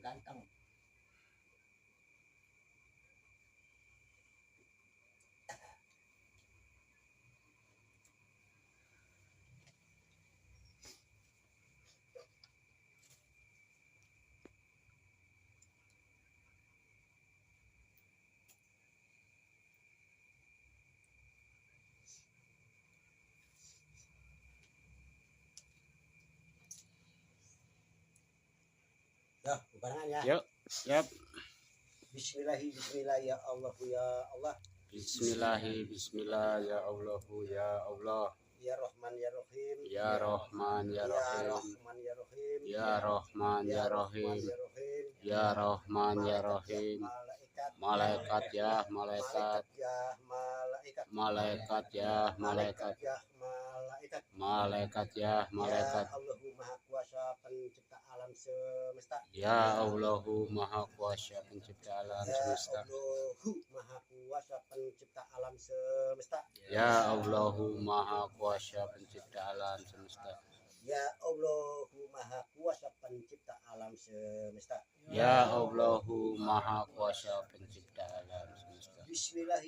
ganteng. Ya, barengan ya. Yuk, siap. Bismillah ya Allah ya Allah. Bismillah ya Allah ya Allah. Ya Rahman ya Rahim. Ya Rahman ya Ya Rahim. Rahman ya Rahim. Ya Rahman ya Rahim. Rahim. Ya Rahman ya Rahim. Malaikat ya malaikat. Ya malaikat. Malaikat ya malaikat. Ya malaikat. Malaikat ya malaikat. Ya Allahu Maha Kuasa pencipta alam semesta. Ya Allahu Maha Kuasa pencipta alam semesta. Allahu Maha Kuasa pencipta alam semesta. Ya Allahu Maha Kuasa pencipta alam semesta. Ya Allahu Maha Kuasa pencipta alam semesta. Ya Allahu Maha Kuasa pencipta alam semesta. Bismillah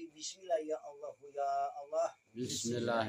ya Allah ya Allah. Bismillah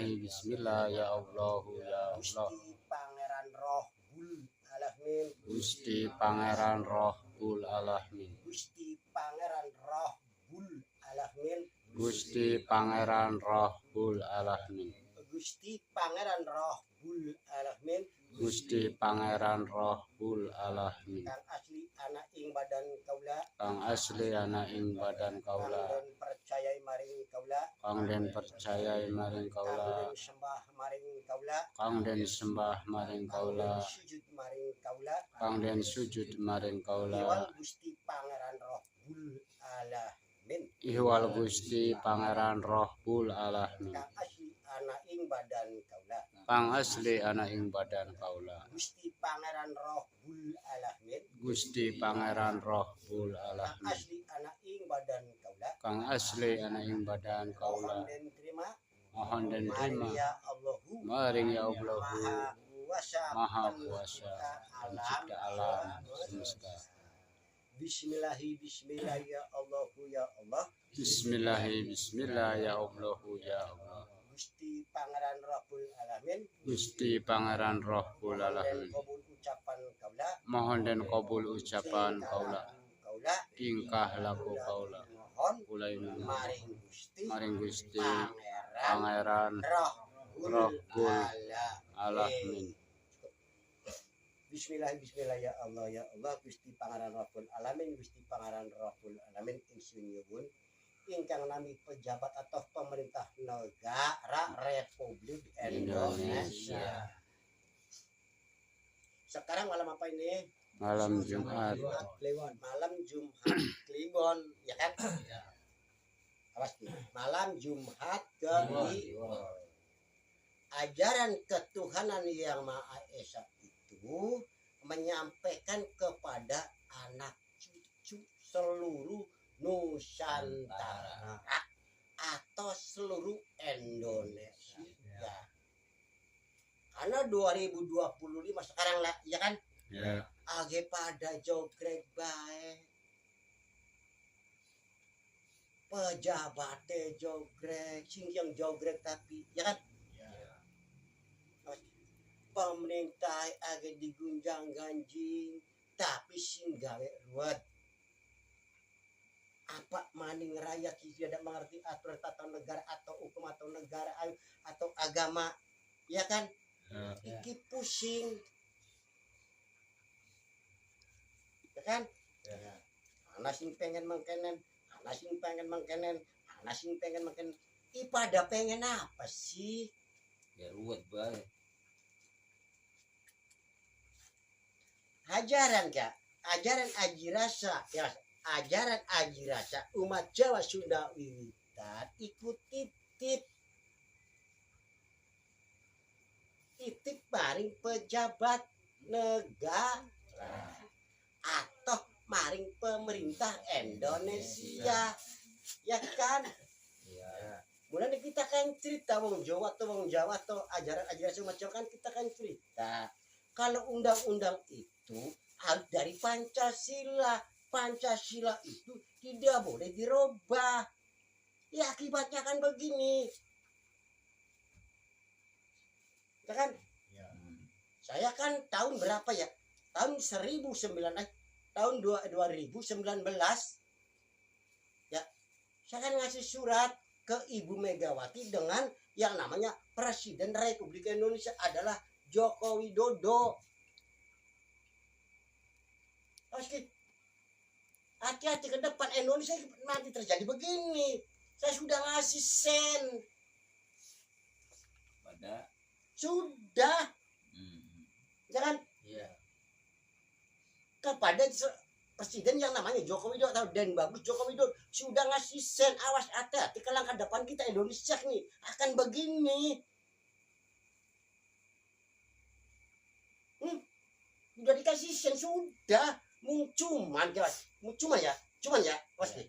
ya Allah ya Allah. Gusti Pangeran Rohul Alamin. Gusti Pangeran Rohul Alamin. Gusti Pangeran Rohul Alamin. Gusti Pangeran Rohul Alamin. Gusti Pangeran Rohul Alamin. Gusti Pangeran Rohul Alamin. Kang asli anak ing badan kaula. Kang asli anak ing badan kaula. Kang den percayai maring kaula. Kang den percayai maring Kang kaula. den sembah maring kaula. Kang den sembah maring Kang kaula. den sujud maring kaula. Kang den sujud maring kaula. Iwal Gusti Pangeran Rohul Alamin. Ihwal Gusti Pangeran Rohul Alamin. Kang asli anak ing badan kaula. Kang asli anak ing badan kaula. Gusti Pangeran Rohul Alamin. Gusti Pangeran Rohul Kang Alamin. asli anak ing badan kaula. Kang asli anak ing badan kaula. Mohon den terima. Mohon den Mari terima. ya Allahu Maring ya Allahu Maha Kuasa Maha Kuasa pencipta alam semesta. Bismillah ya Allahu ya Allah. Bismillah ya Allahu ya Allah. Gusti Pangeran Rohul Alamin. Gusti Pangeran Rohul Dan Alamin. kabul ucapan kaula. Mohon den kabul ucapan kaula. Kaula. Tingkah laku kaula. Mohon Ulai maring Gusti maring Gusti Pangeran Pangeran Rohul Rohul Alamin. Bismillah ya Allah ya Allah. Gusti Pangeran Rohul Alamin. Gusti Pangeran Rohul Alamin insinyuhun ingkang nami pejabat atau pemerintah negara Republik Indonesia. Sekarang malam apa ini? Malam Jumat. Kliwon. Malam Jumat Kliwon, ya kan? Awas nih. Malam Jumat Kliwon. Ajaran ketuhanan yang Maha Esa itu menyampaikan kepada anak cucu seluruh Nusantara atau seluruh Indonesia. Ya. Karena 2025 sekarang lah, ya kan? Ya. Age pada jogrek bae. Pejabatnya jogrek, sing yang jogrek tapi, ya kan? Pemerintah agak digunjang ganjing tapi sing gawe ruwet. Apa maning rakyat tidak mengerti aturan tata negara atau hukum atau negara atau agama, ya kan? Iki pusing, ya kan? Anak sing pengen mengkenen, anak sing pengen mengkenen, anak sing pengen mengkenen. Pada pengen apa sih? Ya ruwet bae. Ajaran kak, ajaran aji rasa, ya, ajaran aji rasa umat Jawa Sunda Wiwitan ikut titip maring pejabat negara atau maring pemerintah Indonesia, ya kan? Iya. Mulai kita kan cerita wong Jawa atau ajaran ajaran semacam kan kita kan cerita. Kalau undang-undang itu harus dari Pancasila. Pancasila itu tidak boleh dirubah. Ya akibatnya kan begini. Ya kan? Saya kan tahun berapa ya? Tahun 2019 ya. Saya kan ngasih surat ke Ibu Megawati dengan yang namanya Presiden Republik Indonesia adalah Joko Widodo. Hati-hati ke depan, Indonesia nanti terjadi begini. Saya sudah ngasih sen. Pada Sudah. Jangan iya. kepada presiden yang namanya Joko Widodo dan bagus Joko Widodo sudah ngasih sen. Awas, hati-hati ke langkah depan kita Indonesia nih akan begini. Udah dikasih sen sudah. Cuman ya pasti.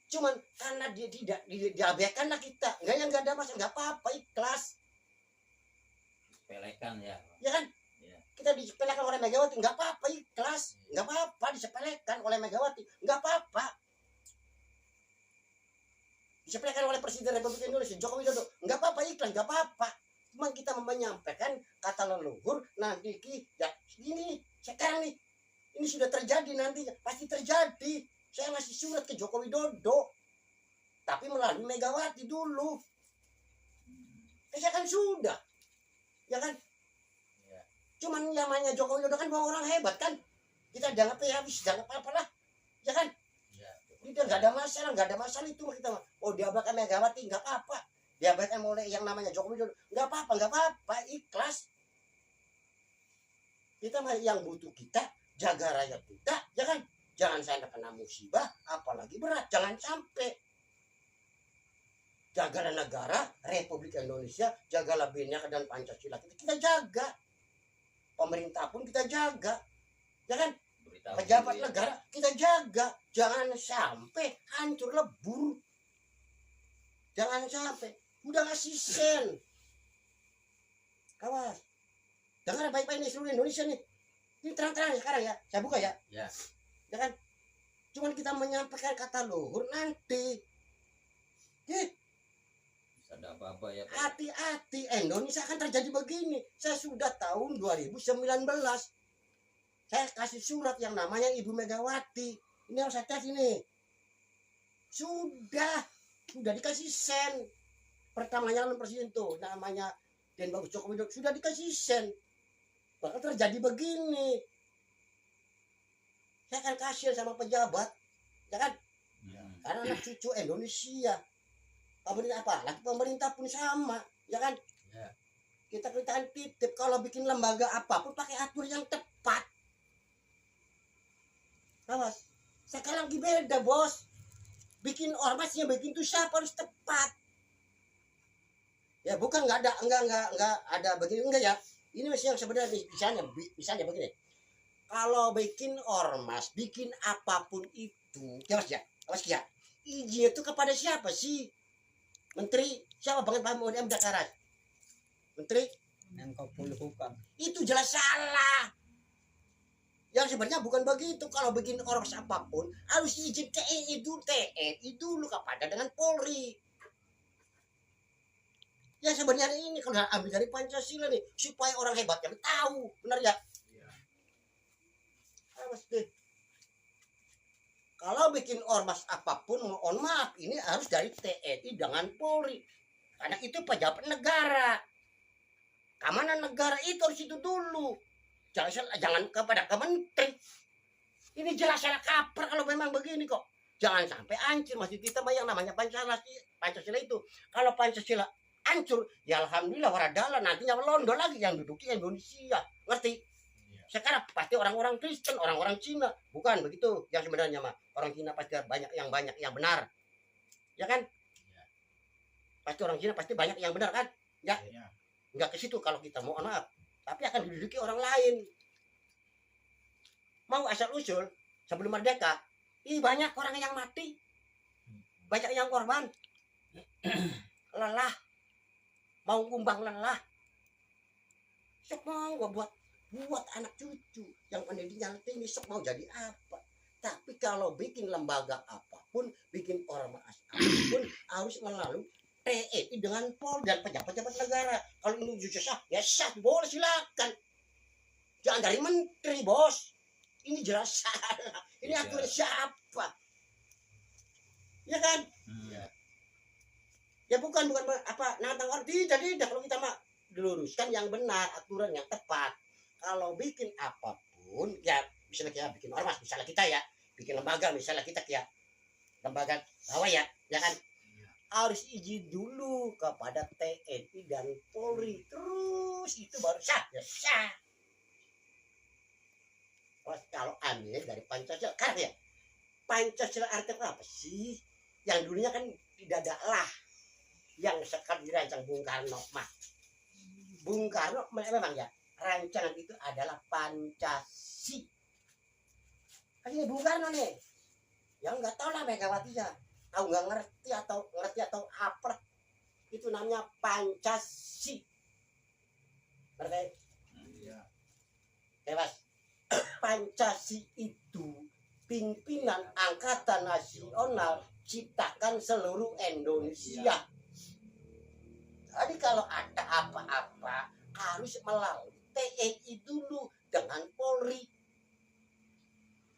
Cuman karena dia tidak diabaikan lah kita. Enggak ada masalah, enggak apa-apa, ikhlas. Pelekan ya. Ya kan? Iya. Kita disepelekan oleh Megawati, enggak apa-apa, ikhlas. Enggak apa-apa disepelekan oleh Megawati, enggak apa-apa. Disepelekan oleh Presiden Republik Indonesia Joko Widodo, enggak apa-apa, ikhlas, enggak apa-apa. Cuma kita menyampaikan kata leluhur nanti ya ini sekarang nih. Ini sudah terjadi nantinya, pasti terjadi. Saya ngasih surat ke Joko Widodo, tapi melalui Megawati dulu. Saya kan sudah, ya kan? Ya. Cuman namanya Joko Widodo kan bawa orang hebat kan? Kita jangan habis, jangan apa-apalah, ya kan? Ya. Kita nggak ada masalah itu kita. Oh diabaikan Megawati nggak apa-apa, diabaikan oleh yang namanya Joko Widodo nggak apa-apa, ikhlas. Kita yang butuh kita. Jaga rakyat kita, ya kan? Jangan sampai kena musibah, apalagi berat. Jangan sampai. Jagalah negara, Republik Indonesia, jagalah Bhinneka dan Pancasila. Kita jaga. Pemerintah pun kita jaga. Ya kan? Pejabat negara kita jaga. Jangan sampai hancur lebur. Jangan sampai. Udah ngasih sen. Kawan. Dengar baik-baik nih seluruh Indonesia nih. Ini terang-terang sekarang ya, saya buka ya. Ya. Ya kan? Cuman kita menyampaikan kata luhur nanti. Ada apa-apa ya. Hati-hati, Indonesia akan terjadi begini. Saya sudah tahun 2019. Saya kasih surat yang namanya Ibu Megawati. Ini harus hati-hati nih. Sudah dikasih sen. Pertamanya presiden tuh namanya Den Bagus Joko Widodo sudah dikasih sen. Bakal terjadi begini. Saya akan kasihan sama pejabat, ya kan? Karena anak cucu Indonesia. Pemerintah apa? Lagi pemerintah pun sama, ya kan? Ya. Kita akan titip kalau bikin lembaga apapun pakai atur yang tepat. Awas. Sekarang lagi beda, bos. Bikin ormasnya bikin tuh siapa harus tepat. Ya bukan enggak ada begini enggak ya. Ini masih yang sebenarnya misalnya begini. Kalau bikin ormas, bikin apapun itu, awas ya. Izin itu kepada siapa sih? Menteri siapa banget Pak Muhammad Dakaras? Menteri Menko Polhukam. itu jelas salah. Yang sebenarnya bukan begitu. Kalau bikin ormas apapun harus izin TNI dulu kepada dengan Polri. Ya sebenarnya ini kalau ambil dari Pancasila nih supaya orang hebatnya tahu, benar ya? Awas deh. Kalau bikin ormas apapun, mohon maaf, ini harus dari TNI dengan Polri, karena itu pejabat negara. Keamanan negara itu harus itu dulu. Jangan kepada kementeri. Ini jelas salah kaprah kalau memang begini kok. Jangan sampai hancur masjid kita yang namanya Pancasila itu. Kalau Pancasila hancur, ya alhamdulillah waradala nantinya melondol lagi yang duduki Indonesia, ngerti? Sekarang pasti orang-orang Kristen, orang-orang Cina, bukan begitu? Yang sebenarnya mah orang Cina pasti banyak yang benar, ya kan? Pasti orang Cina pasti banyak yang benar kan? Ya, nggak ke situ kalau kita mohon maaf, tapi akan diduduki orang lain. Mau asal usul sebelum merdeka, banyak orang yang mati, banyak yang korban, lelah. Mau kumbang lelah. Siapa mau gua buat buat anak cucu yang pendidikan tinggi sok mau jadi apa. Tapi kalau bikin lembaga apapun, bikin ormas apapun harus melalui TNI dengan Polri dan pejabat-pejabat negara. Kalau ini jujur sah, ya sah, boleh silakan. Jangan dari menteri, bos. Ini jelas salah. Ini Iya. aturan siapa? Ya kan? Ya. Ya bukan apa nantang orang tidak kalau kita mah diluruskan yang benar, aturan yang tepat. Kalau bikin apapun, ya misalnya kita bikin ormas, misalnya kita ya bikin lembaga, misalnya kita ya lembaga bawah ya kan harus izin dulu kepada TNI dan Polri, terus itu baru sah, ya sah. Kalau ambil dari Pancasila, karena ya Pancasila artinya apa sih? Yang dulunya kan tidak ada lah, yang sekarang dirancang Bung Karno mah. Bung Karno memang ya rancangan itu adalah Pancasila. Kan ini Bung Karno nih, yang nggak tahu lah Megawati ya, tahu nggak ngerti atau apa? Itu namanya Pancasila. Berarti Iya. bebas. Pancasila itu pimpinan angkatan nasional ciptakan seluruh Indonesia. Jadi kalau ada apa-apa harus melalui TNI dulu dengan Polri.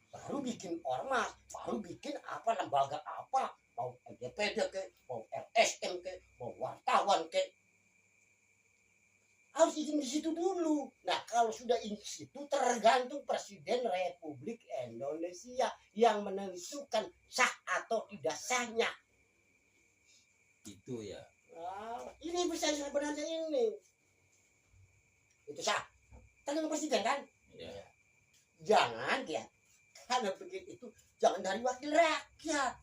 Baru bikin ormas, baru bikin apa lembaga apa, mau LDPD ke, mau LSM ke, mau wartawan ke. Harus izin di situ dulu. Nah, kalau sudah di situ tergantung Presiden Republik Indonesia yang menentukan sah atau tidak sahnya. Itu ya. Nah, ini bisa sebenarnya ini. Itu sah. Tergantung Presiden kan? Ya. Jangan ya. Kalau begitu itu jangan dari wakil rakyat.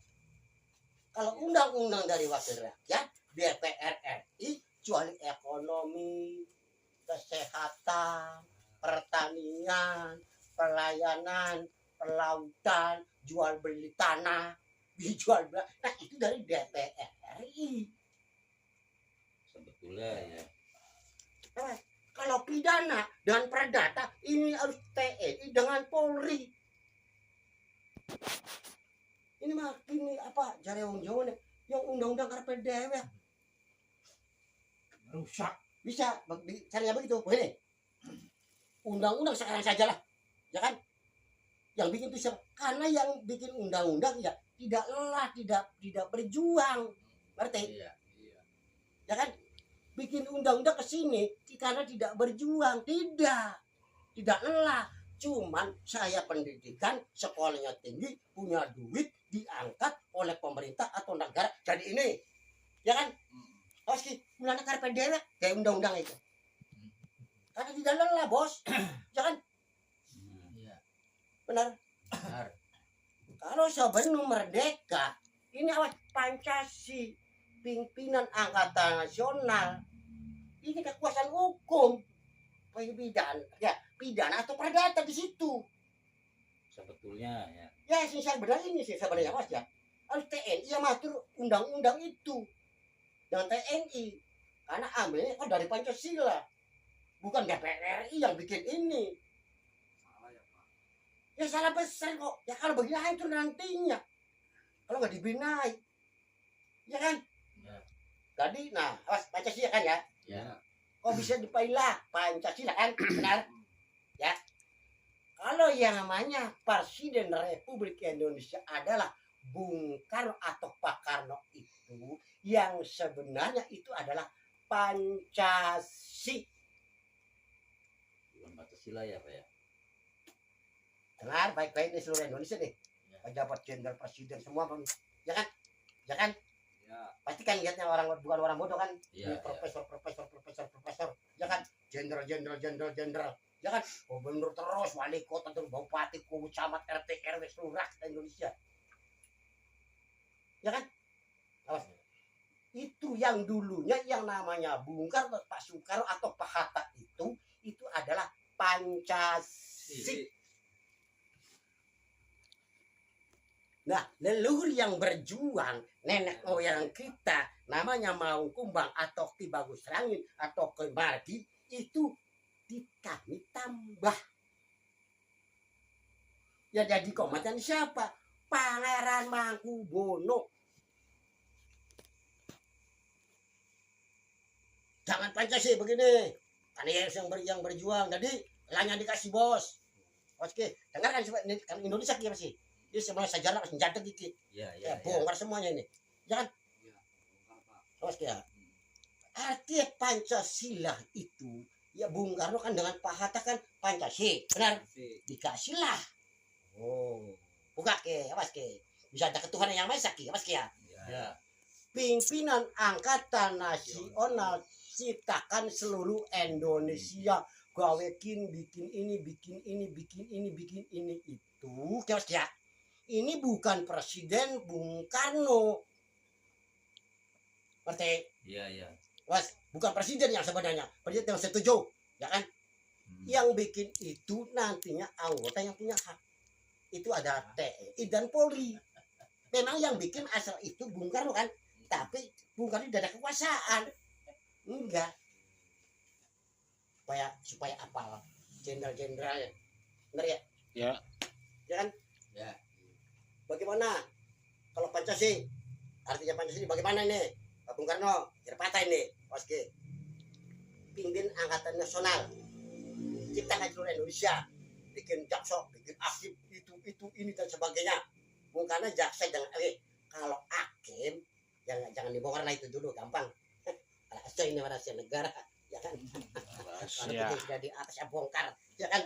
Kalau undang-undang dari wakil rakyat, DPR RI kecuali ekonomi, kesehatan, pertanian, pelayanan, pelautan, jual beli tanah, dijual beli. Nah itu dari DPR RI. Sebetulnya ya. Nah, kalau pidana dan perdata ini harus TNI dengan Polri. Ini mah ini apa jare wong Jawa nih, yang undang-undang karpet dewe Rusak. bisa caranya begitu. Begini, undang-undang sekarang saja lah, ya kan? Yang bikin itu siapa? Karena yang bikin undang-undang ya tidak lelah, tidak berjuang, ngerti? Iya. Ya kan? Bikin undang-undang ke sini karena tidak berjuang, tidak lelah. Cuman saya pendidikan, sekolahnya tinggi, punya duit, diangkat oleh pemerintah atau negara. Jadi ini, ya kan? Oski, mulanya karpet dewek kayak undang-undang itu. Karena tidak lelah, bos. Ya kan? Iya. Benar. Benar. Kalau sebelum merdeka, ini awas Pancasila, pimpinan angkatan nasional. Ini kekuasaan hukum. Pidana atau perdata di situ. Sebetulnya ya. Ya, sih sebenarnya ini sih sebenarnya mas ya. Harus TNI yang mengatur undang-undang itu dengan TNI, karena ambilnya kan dari Pancasila, bukan DPR RI yang bikin ini. Ya salah besar kok. Ya kalau begini hancur nantinya. Kalau nggak dibinai, ya kan? Ya. Jadi, nah, awas Pancasila kan ya? Ya. Kok bisa dipailah Pancasila kan? Benar? Ya. Kalau yang namanya Presiden Republik Indonesia adalah Bung Karno atau Pak Karno itu, yang sebenarnya itu adalah Pancasila. Bukan Pancasila ya Pak ya. Dengar baik-baik nih seluruh Indonesia nih. Ya. Pejabat jenderal presiden semua, ya kan? Ya kan? Ya. Pasti kan lihatnya orang bukan orang bodoh kan? Iya. Ini profesor, ya kan? Jenderal, ya kan? Gubernur terus, wali kota terus, bupati, camat, RT, RW seluruh rakyat Indonesia. Ya kan? Awas. Itu yang dulunya yang namanya Bung Karno, Pak Soekarno atau Pak Hatta itu adalah Pancasila. Nah, leluhur yang berjuang, nenek moyang kita, namanya Maung Kumbang atau Ki Bagus Rangin atau Ki Mardi, itu kredit kami tambah. Ya jadi komandan siapa? Pangeran Mangkubono. Jangan Pancasila begini. Karena yang berjuang. Jadi hanya dikasih bos. Oke, dengar kan Indonesia kira sih. Dia semuanya sejarah senjata dikit. Iya, Ya, bongkar semuanya ini. Jangan. Oke ya. Arti Pancasila itu ya Bung Karno kan dengan Pak Hatta kan Pancasila. Benar? Dikasihlah. Oh. Buka ke, awas ke. Bisa ada ketuhanan yang Maha Esa ke, awas ke ya. Ya. Pimpinan Angkatan Nasional ciptakan seluruh Indonesia. Gawekin bikin ini itu. Kios ya. Ini bukan Presiden Bung Karno. Ngerti? Iya. Was, bukan presiden yang sebenarnya. Presiden yang setuju, ya kan? Yang bikin itu nantinya anggota yang punya hak. Itu ada TNI dan Polri. Memang yang bikin asal itu Bung Karno kan. Tapi Bung Karno tidak ada kekuasaan. Enggak. Supaya apal jenderal-jenderalnya. Benar ya? Ya. Ya kan? Ya. Bagaimana kalau Pancasila? Artinya Pancasila bagaimana ini? Pak Bung Karno, patah ini. Oke. Pimpin Angkatan Nasional. Ciptakan seluruh Indonesia. Bikin jaksa, bikin aktif, itu, ini dan sebagainya. Bung Karno jaksa jangan kalau hakim jangan dibongkar lah itu dulu gampang. Rahasia ini rahasia negara, ya kan? Rahasia. Kalau sudah di atas saya bongkar, ya kan?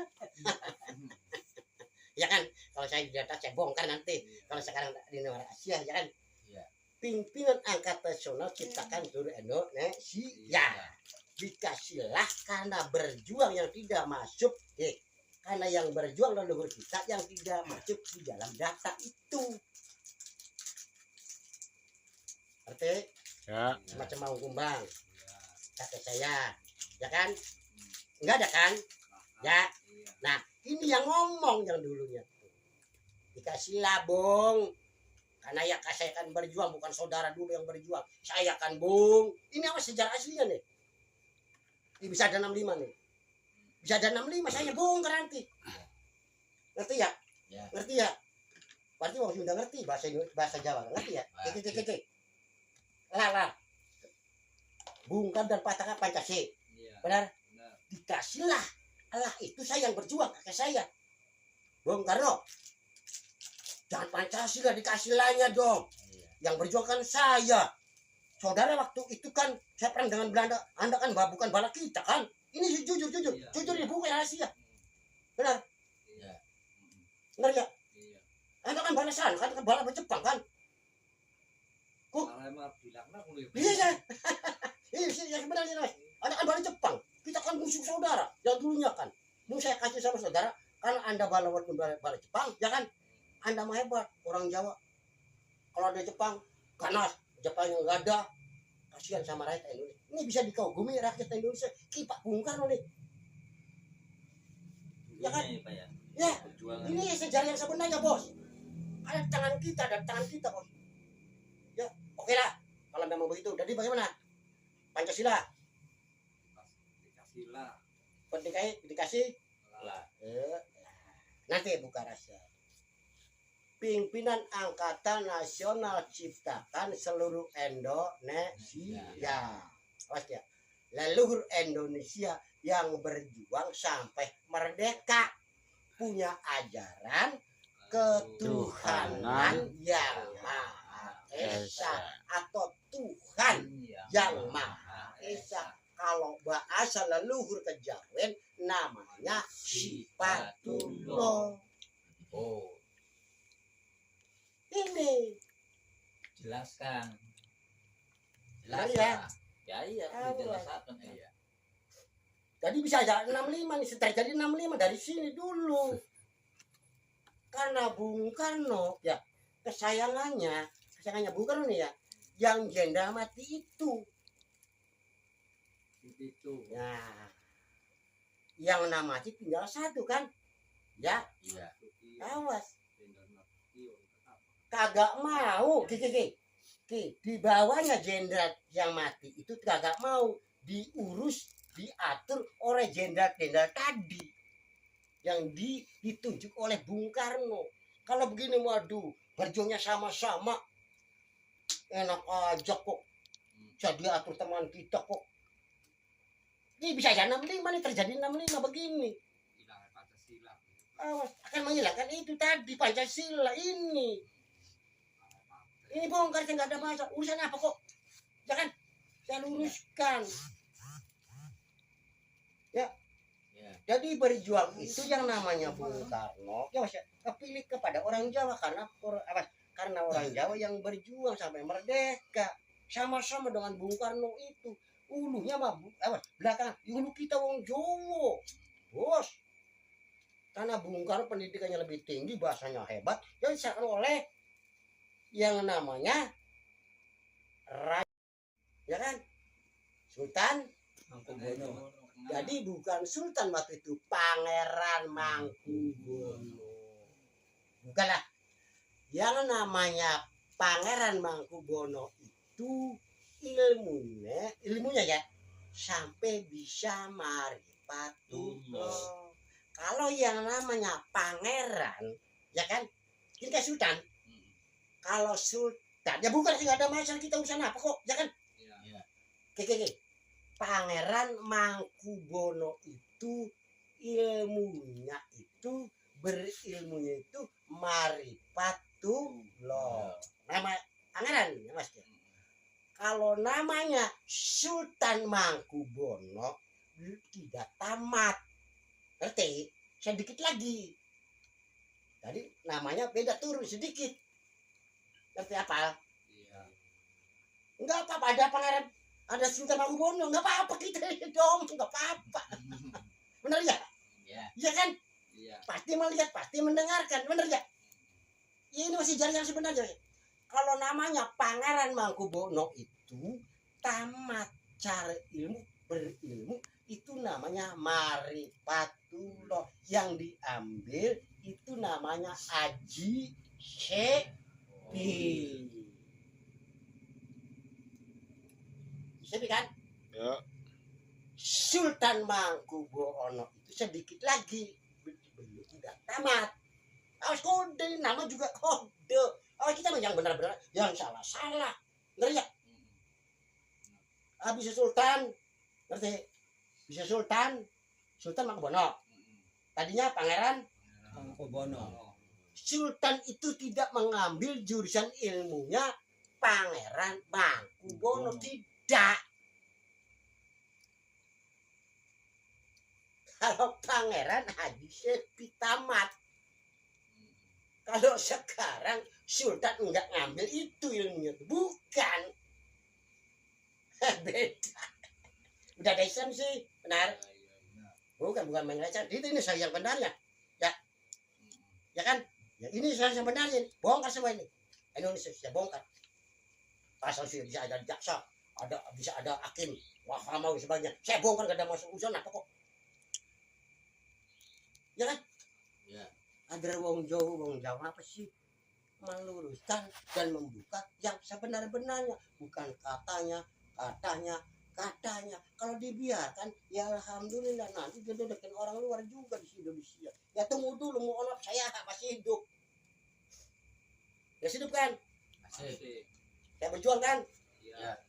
Ya kan? Kalau saya di atas saya bongkar nanti. Kalau sekarang di rahasia, ya kan? Iya. Pimpinan Angkatan Nasional ciptakan seluruh Indonesia. Dikasihlah karena berjuang yang tidak masuk. Karena yang berjuang leluhur kita yang tidak masuk di dalam data itu. Arti? Ya. Semacam mau kumbang. Kakek saya. Ya kan? Enggak ada kan? Ya. Nah, ini yang ngomong yang dulunya. Dikasihlah, Bung. Karena ya saya kan berjuang, bukan saudara dulu yang berjuang. Saya kan, Bung. Ini apa sejarah aslinya nih? Ini bisa ada 65 nih. Bisa ada 65, saya bongkar nanti. Ngerti ya? Ya. Ngerti ya? Berarti orang Sunda ngerti bahasa Jawa. Ngerti ya? Kiki. Lala. Bungkam dan patahkan Pancasila. Benar? Dikasihlah. Allah itu saya yang berjuang, kakek saya. Bung Karno. Jangan Pancasila dikasih lainnya dong. Yang berjuang kan saya. Saudara waktu itu kan saya perang dengan Belanda. Anda kan bukan bala kita kan. Ini jujur. Iya. Jujur dibuka rahasia. Benar? Iya. Benar ya? Iya. Anda kan bala sana, kan bala Jepang kan. Iya. Iya sebenarnya Mas. Anda kan bala Jepang. Kita kan musuh saudara. Yang dulunya kan. Mau saya kasih sama saudara. Karena Anda bala Jepang, ya kan? Anda mah hebat, orang Jawa. Kalau ada Jepang, ganas. Jepang yang nggak ada, kasihan sama rakyat Indonesia. Ini bisa dikagumi rakyat Indonesia. Pak Bung Karno nih. Ya kan? Ya, ini sejarah yang sebenarnya, Bos. Ada tangan kita dan tangan kita, Bos. Ya, oke lah. Kalau memang begitu, jadi bagaimana? Pancasila. Dikasih. Lah. Nanti buka rahasia. Pimpinan Angkatan Nasional ciptakan seluruh Indonesia. Awas ya. Leluhur Indonesia yang berjuang sampai merdeka punya ajaran ketuhanan yang Maha Esa atau Tuhan yang Maha Esa. Kalau bahasa leluhur kejawen namanya Sifatullah. Oh. Ini Jelaskan. Ya. Iya, dijelaskan ya. Jadi bisa aja 65 nih, setelah jadi 65 dari sini dulu. Karena Bung Karno ya kesayangannya Bung Karno nih ya, yang jenderal mati itu. Nah, yang nama mati tinggal satu kan? Ya. Iya. Awas. Kagak mau, di bawahnya jenderal yang mati itu kagak mau diurus diatur oleh jenderal-jenderal tadi yang ditunjuk oleh Bung Karno. Kalau begini, waduh, berjuangnya sama-sama, enak aja kok. Jadi atur teman kita kok. Ini bisa aja 65 nih, terjadi 65 begini. Awas, akan menghilangkan itu tadi Pancasila ini. Ini bongkar, nggak ada masalah. Urusan apa kok? Jangan saya luruskan. Ya. Jadi berjuang itu yang namanya Bung Karno, ya Mas, kepilih kepada orang Jawa karena orang Jawa yang berjuang sampai merdeka sama-sama dengan Bung Karno itu. Ulunya mah belakang, ulu kita wong Jawa, bos. Karena Bung Karno pendidikannya lebih tinggi, bahasanya hebat, yang disahkan oleh yang namanya Raja, ya kan, Sultan Mangkubono. Jadi bukan Sultan waktu itu, Pangeran Mangkubono. Bukanlah. Yang namanya Pangeran Mangkubono itu ilmunya ya sampai bisa maripatullah. Kalau yang namanya pangeran, ya kan, ini kayak sultan. Kalau sultan, ya bukan sih, nggak ada masalah, kita urusan apa kok, ya kan? Oke. Pangeran Mangkubono itu berilmunya itu maripatullah. Nama pangeran, ya Mas. Kalau namanya Sultan Mangkubono tidak tamat. Ngerti? Sedikit lagi. Jadi namanya beda turun sedikit. Ngerti apa? Iya. Enggak apa-apa, ada pangeran, ada Sultan Mangkubono, enggak apa-apa kita dong, enggak apa-apa. Benar ya? Iya. Iya kan? Iya. Pasti melihat, pasti mendengarkan, benar ya? Ini masih jalan yang sebenarnya. Kalau namanya Pangeran Mangkubono itu tamat cari ilmu, berilmu, itu namanya maripatullah. Yang diambil itu namanya Aji Sepi. Sepi kan? Ya. Sultan Mangkubono itu sedikit lagi, belum tidak tamat. Awas kode, nama juga kode. Oh, kita yang benar-benar, yang salah-salah. Ngerti ya? Bisa Sultan, ngerti? Bisa Sultan Mangkubono. Tadinya Pangeran Mangkubono. Sultan itu tidak mengambil jurusan ilmunya Pangeran Mangkubono, tidak. Kalau Pangeran Haji Sepi tamat. Kalau sekarang Sultan enggak ngambil itu ilmunya, bukan. Beda. Udah ada Islam sih, benar. Bukan main Islam. Ini saya yang benarnya. Ya. Ya kan? Ya ini saya yang benarnya. Bongkar semua ini. Indonesia saya bongkar. Pasal sih bisa ada jaksa, bisa ada hakim, wah mau sebagainya. Saya bongkar, gak ada masuk urusan apa kok. Ya kan? Ya. Ada wong Jawa apa sih? Meluruskan dan membuka yang sebenar-benarnya, bukan katanya. Kalau dibiarkan, ya alhamdulillah nanti didedekin orang luar juga di Indonesia. Ya tunggu dulu, mau anak saya masih hidup. Ya hidup kan? Masih. Saya berjuang kan? Iya.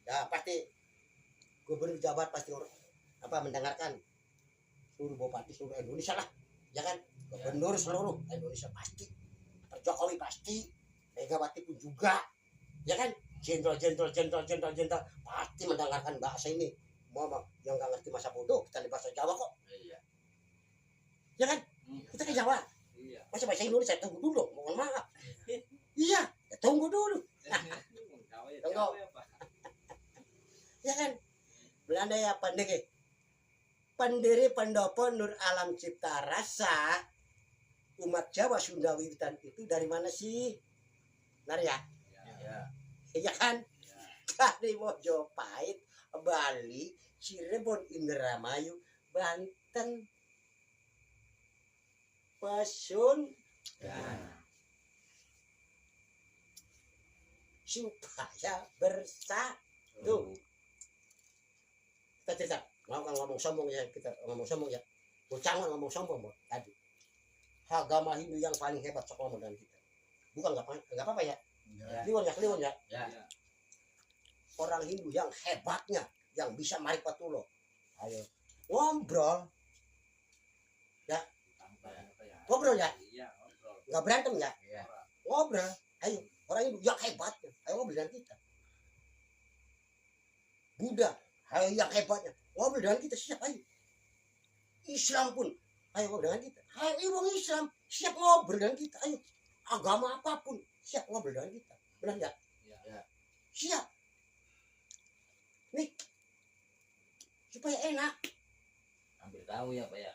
Ya pasti gubernur Jawa Barat pasti mendengarkan. Seluruh bupati seluruh Indonesia lah, ya kan? Gubernur seluruh Indonesia pasti. Pak Jokowi pasti, Megawati pun juga, ya kan? Jenderal pasti mendengarkan bahasa ini. Mau yang nggak ngerti masa bodoh, kita di bahasa Jawa kok. Iya. Ya kan? Kita ke Jawa. Iya. Masa bahasa Indonesia tunggu dulu, mohon maaf. Iya, ya tunggu dulu. Tunggu. Ya kan? Belanda ya pendiri pendopo Nur Alam Cipta Rasa umat Jawa Sunda Wiwitan itu dari mana sih? Benar ya? Iya kan? Dari Mojopahit, Bali, Cirebon, Indramayu, Banten, Pasundan. Supaya bersatu. kita cerita mau kan ngomong sombong ya, kita ngomong sombong ya, jangan ngomong sombong Bro. Tadi agama Hindu yang paling hebat sok ngomong dengan kita, bukan nggak apa-apa ya, kliwon ya, Ya. orang Hindu yang hebatnya, yang bisa marifatullah, ayo ngobrol ya, nggak berantem ya, Iya. ngobrol, ayo orang Hindu yang hebatnya, ayo ngobrol dengan kita. Buddha, ayo yang hebatnya, ngobrol dengan kita, siap ayo. Islam pun, ayo ngobrol dengan kita. Ayo orang Islam, siap ngobrol dengan kita, ayo. Agama apapun, siap ngobrol dengan kita. Benar nggak? Ya. Siap. Nih, supaya enak. Ambil tahu ya Pak ya.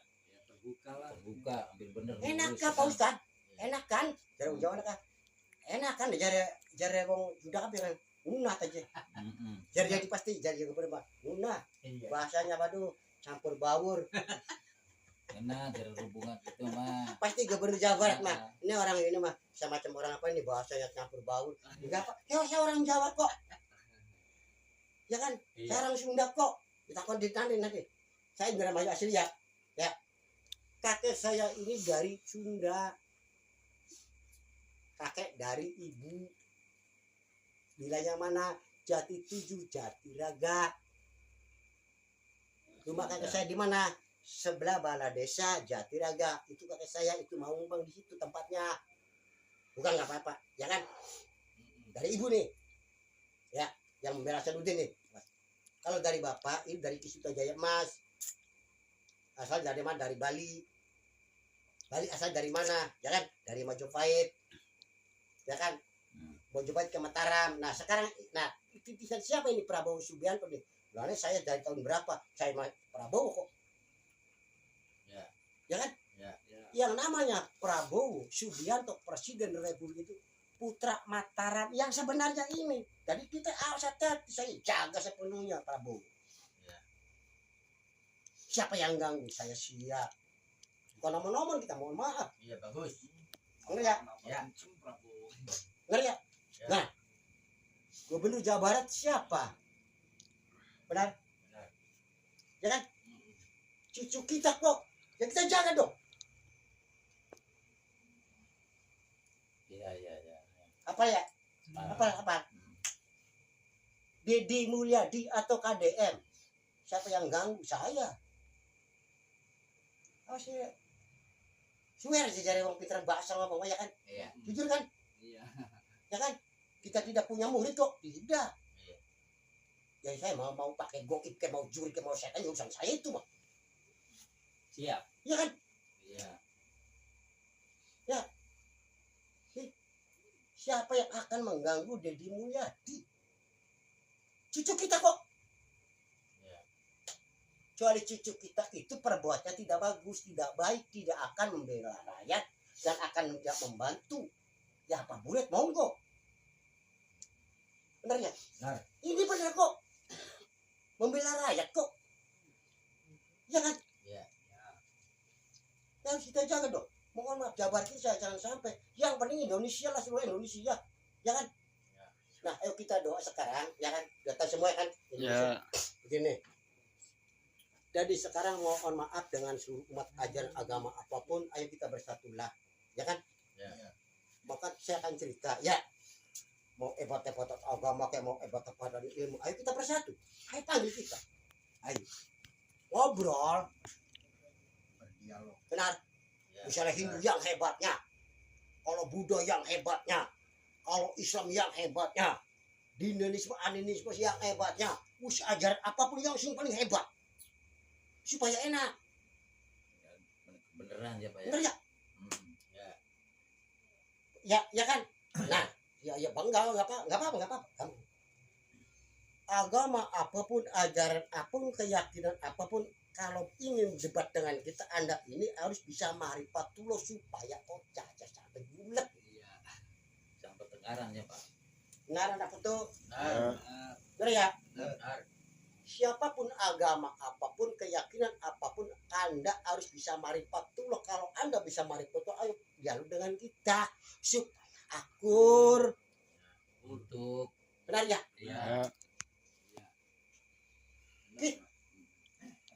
Terbuka, ambil bener. Enak lurus, kah ya Pak kan? Ustad? Enak kan? Jauh jauh kan? Enak kan? Jare wong sudah apa kan? Unat aja. Mm-mm. Jadi pasti jadi berubah. Unat. Bahasanya waduh campur baur. Enak dari hubungan itu mah. Pasti Gubernur Jawa Barat mah. Ini orang ini mah semacam orang apa ini bahasanya campur baur. Enggak Pak. Ya saya orang Jawa kok. Ya kan? Saya orang Sunda kok. Ditakon nanti. Saya Indramayu asli ya. Ya. Kakek saya ini dari Sunda. Kakek dari ibu. Wilayah mana? Jati 7, Jatiraga. Rumah kakek saya di mana? Sebelah Bala Desa, Jatiraga. Itu kakek saya, itu mau ngembang di situ tempatnya. Bukan nggak apa-apa, ya kan? Dari ibu nih. Ya, yang membela Sadudin nih. Kalau dari bapak, ini dari Kisito Jaya Mas. Asal dari mana? Dari Bali. Bali asal dari mana? Ya kan? Dari Majapahit. Ya kan? Majapahit ke Mataram. Nah, sekarang titisan siapa ini Prabowo Subianto nih? Lalu saya dari tahun berapa? Saya Prabowo kok. Ya kan? Ya. Yang namanya Prabowo Subianto Presiden Republik itu putra Mataram yang sebenarnya ini. Jadi kita hati-hati, saya jaga sepenuhnya Prabowo. Ya. Siapa yang ganggu saya siap. Bukan nomor-nomor kita mohon maaf. Iya bagus. Ngerti ya? Ya. Ngerti ya? Ya. Nah, Gubernur Jawa Barat siapa? Benar? Benar. Ya kan? Cucu kita kok. Ya kita jaga dong. Iya. Apa ya? Apa? Deddy Mulyadi atau KDM? Siapa yang ganggu saya? Oh sih. Swear sih dari orang pintar bahasa ngomong ya kan? Iya. Jujur kan? Iya. Ya kan? Kita tidak punya murid kok. Tidak. Iya. Ya saya mau pakai goib ke mau juri ke mau setan ya urusan saya itu mah. Siap. Ya kan? Iya. Siapa yang akan mengganggu Deddy Mulyadi? Cucu kita kok. Ya. Kecuali cucu kita itu perbuatannya tidak bagus, tidak baik, tidak akan membela rakyat dan akan tidak membantu. Ya apa boleh monggo. Benar ya? Benar. Ini benar kok. Membela rakyat kok. Ya kan? Iya. Yang kita jaga dong. Mohon maaf, Jabar itu saya jangan sampai. Yang penting Indonesia lah, seluruh Indonesia. Ya kan? Ya. Nah, ayo kita doa sekarang. Ya kan? Data semua kan? Ya. Begini. Jadi sekarang mohon maaf dengan seluruh umat ajaran agama apapun. Ayo kita bersatulah. Ya kan? Ya. Maka saya akan cerita. Ya. Mau hebat-hebat agama, kayak mau hebat-hebat dari ilmu. Ayo kita bersatu. Ayo panggil kita. Ayo. Ngobrol. Berdialog. Benar? Ya. Misalnya Hindu yang hebatnya, kalau Buddha yang hebatnya, kalau Islam yang hebatnya, Dindonisme, Animisme yang hebatnya, ajaran apapun yang paling hebat, supaya enak, Beneran ya Pak ya. bener ya? Ya. Ya kan? Nah, ya bangga, nggak apa. Agama apapun, ajaran apapun, keyakinan apapun, kalau ingin debat dengan kita, Anda ini harus bisa marifatullah supaya caca sampai bulat. Iya. Sampai tengaran ya Pak. Benar apa tuh? Benar. Benar ya? Benar. Siapapun agama apapun, keyakinan apapun, Anda harus bisa marifatullah. Kalau Anda bisa marifatullah, ayo dialog dengan kita supaya akur. Untuk Benar ya? ya.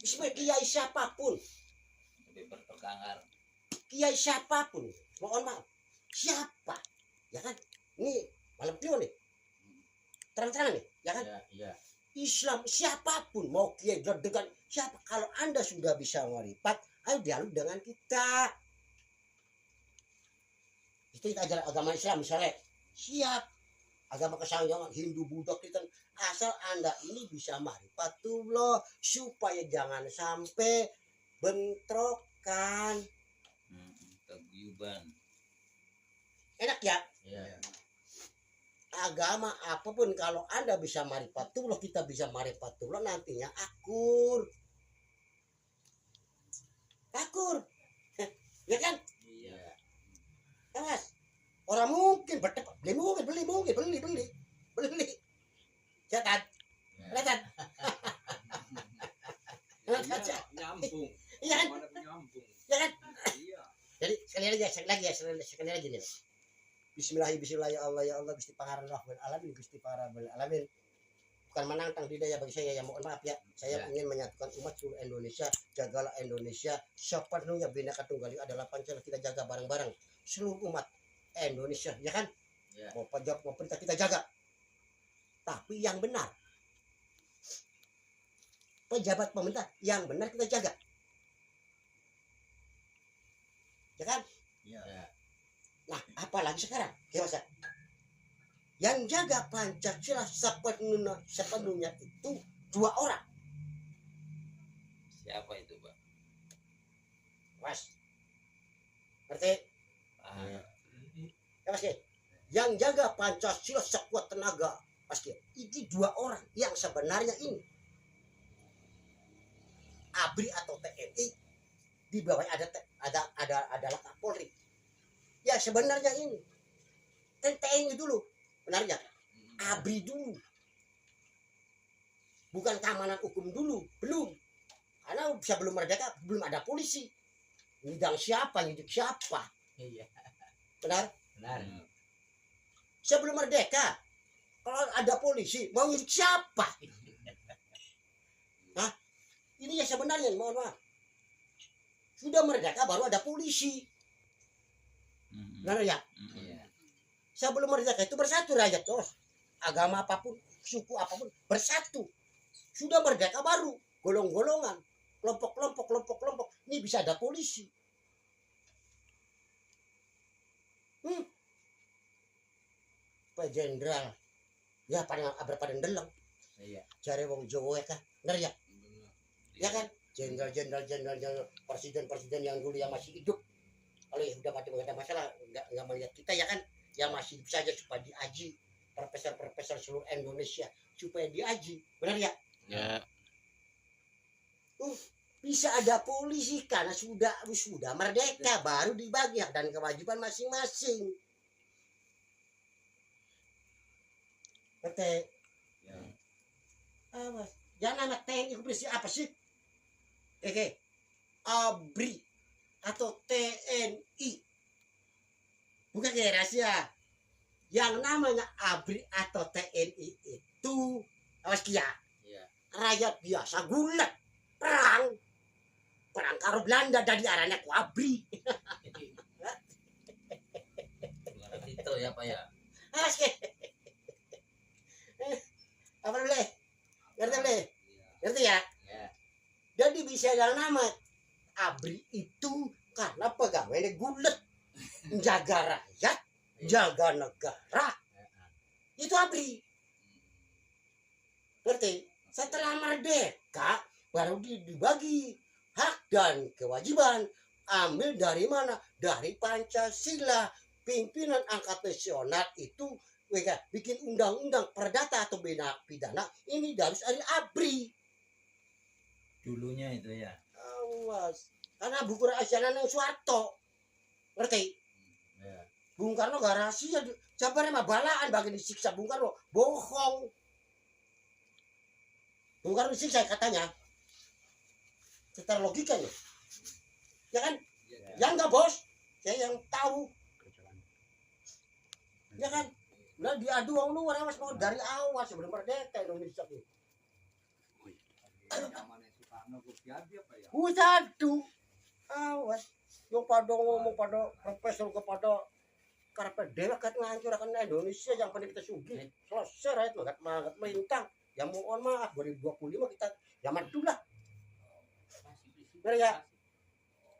Ismail kiai siapapun, Sampai bertengkar. kiai siapapun, mohon maaf, siapa, ya kan? Ini malam pion nih, terang-terangan nih, ya kan? Iya. Islam siapapun, mau kiai dengan siapa, kalau Anda sudah bisa meripat, ayo dialog dengan kita. Itu kita ajaran agama Islam misalnya, siap. Agama kesayangan Hindu, Buddha, Kristen, asal Anda ini bisa marifatullah supaya jangan sampai bentrokan. Keguyuban. Enak ya? Iya. Agama apapun kalau Anda bisa marifatullah, kita bisa marifatullah, nantinya akur. Akur. Ya kan? Iya. Mas, orang mungkin beli. Catat. Catat. Nyambung. Iya kan? Mana nyambung. Ya kan? Iya. Jadi sekali lagi nih. Bismillahirrahmanirrahim. Ya Allah Gusti Pangeran Rahman Alamin, Gusti Parabel Alamin. Bukan menantang didaya bagi saya, ya mohon maaf ya. Saya ingin menyatukan umat seluruh Indonesia. Jagalah Indonesia sepenuhnya, Bhinneka Tunggal Ika adalah Pancasila, kita jaga bareng-bareng seluruh umat Indonesia, ya kan? Ya. Mau pajak mau perintah kita jaga. Tapi yang benar. Pejabat pemerintah yang benar kita jaga. Ya kan? Iya. Nah, apalagi sekarang, dewasa. Yang jaga Pancasila sepenuhnya itu 2 orang. Siapa itu, Pak? Mas. Ngerti? Ah, Ya, Mas. Yang jaga Pancasila sekuat tenaga. Mas. Ini 2 orang yang sebenarnya ini. ABRI atau TNI, di bawahnya adalah Kapolri. Ya sebenarnya ini TNI dulu, benarnya ABRI dulu, bukan keamanan hukum dulu, belum, karena sebelum merdeka belum ada polisi. Nyidang siapa, nyidik siapa? iya. Benar? Benar. Sebelum merdeka kalau ada polisi mau nyidik siapa? Hah? Ini ya sebenarnya, mohon maaf. Sudah merdeka baru ada polisi. Benar ya? Iya. Sebelum merdeka itu bersatu rakyat, terus agama apapun, suku apapun bersatu. Sudah merdeka baru golong-golongan, kelompok. Ini bisa ada polisi. Pak Jenderal, ya pada ndeleng. Iya. Cari wong Jawa kan, benar ya? Ya kan? Jenderal, presiden yang dulu yang masih hidup. Kalau yang sudah mati nggak ada masalah, nggak melihat kita ya kan, yang masih hidup saja supaya diaji, profesor seluruh Indonesia supaya diaji, benar ya? Ya. Bisa ada polisi karena sudah merdeka, baru dibagi hak dan kewajiban masing-masing. Ngerti? Ya. Awas, jangan anak TNI polisi apa sih? ABRI atau TNI, bukan kayak rahasia. Yang namanya ABRI atau TNI itu, awas kia, Iya. rakyat biasa gulat, perang karo Belanda dari arahnya ku ABRI. Bukan itu ya, Pak ya. Awas ke, apa boleh? Ngerti boleh? Ngerti ya? Ya. Jadi bisa yang nama ABRI itu karena pegawai gulet, jaga rakyat, jaga negara. Itu ABRI. Ngerti? Setelah merdeka baru dibagi hak dan kewajiban. Ambil dari mana? Dari Pancasila. Pimpinan angkat nasional itu bikin undang-undang perdata atau pidana ini harus dari ABRI. Dulunya itu ya. Awas. Karena buku rahasia yang Soeharto. Ngerti? Ya. Bung Karno gak rahasia. Sabarnya mah balaan bagi disiksa. Bung Karno bohong. Bung Karno disiksa katanya. Secara logikanya. Ya kan? Yang enggak bos. Saya yang tahu. Ya kan? Udah diadu orang luar awas mau dari awal sebelum merdeka Indonesia. Waduh, awas. Yang pada ngomong pada profesor kepada karena dewa kat ngancurkan Indonesia yang pada kita sugih. Selesai rakyat mangkat melintang. Ya mohon maaf 2025 kita zaman dulu lah. Benar ya?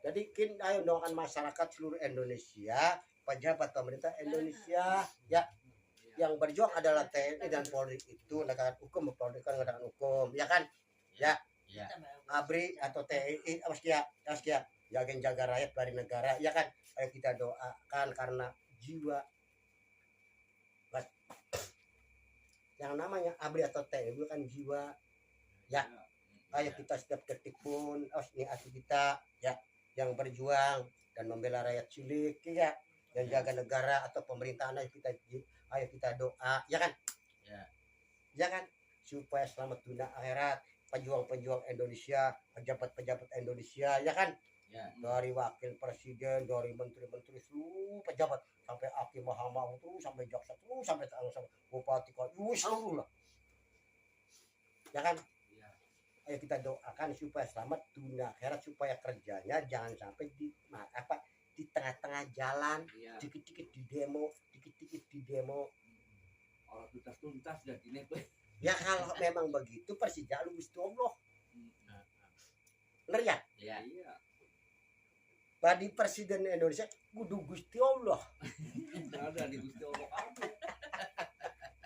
Jadi ayo doakan masyarakat seluruh Indonesia, pejabat pemerintah Indonesia, ya yang berjuang adalah TNI dan Polri itu negara hukum, Polri kan negara hukum, ya kan? Ya. Ya. ABRI atau TNI harus ya jaga rakyat dari negara, ya kan? Ayo kita doakan karena jiwa yang namanya ABRI atau TNI itu kan jiwa, ya. Ayo kita setiap detik pun ini hati kita, ya, yang berjuang dan membela rakyat cilik, ya, yang jaga negara atau pemerintahan. Ayo kita doa, ya kan? Ya kan? Supaya selamat dunia akhirat pejuang-pejuang Indonesia, pejabat-pejabat Indonesia, ya kan? Ya. Dari wakil presiden, dari menteri-menteri, seluruh pejabat sampai hakim mahkamah itu, sampai jaksa itu, sampai bupati, seluruh lah. Ya kan? Ayo kita doakan supaya selamat dunia akhirat, supaya kerjanya jangan sampai di tengah-tengah jalan, dikit-dikit di demo. Kalau tuntas dan ini Ya kalau memang begitu Persija lu Gusti Allah. Bener ya? iya. Badi Presiden Indonesia kudu Gusti Allah. Ada di Gusti Allah kamu.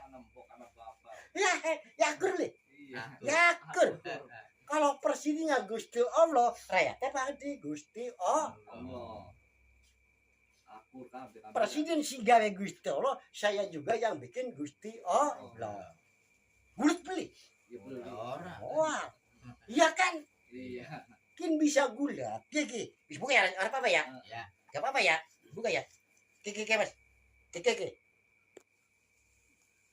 Anempok anak bapak. Ya gur nih. Iya. Ya gur. Kalau presidennya Gusti Allah, rakyatnya pasti Gusti Allah. Allah. Aku kan Presiden si gawe Gusti Allah, saya juga yang bikin Gusti Allah. Bulat beli. ya belum. Wah. Iya kan? Iya. Kin bisa gulat. Kiki. Bisa buka ya? Apa ya? Ya. Gak apa-apa ya? Buka ya? Kiki Mas. Kiki.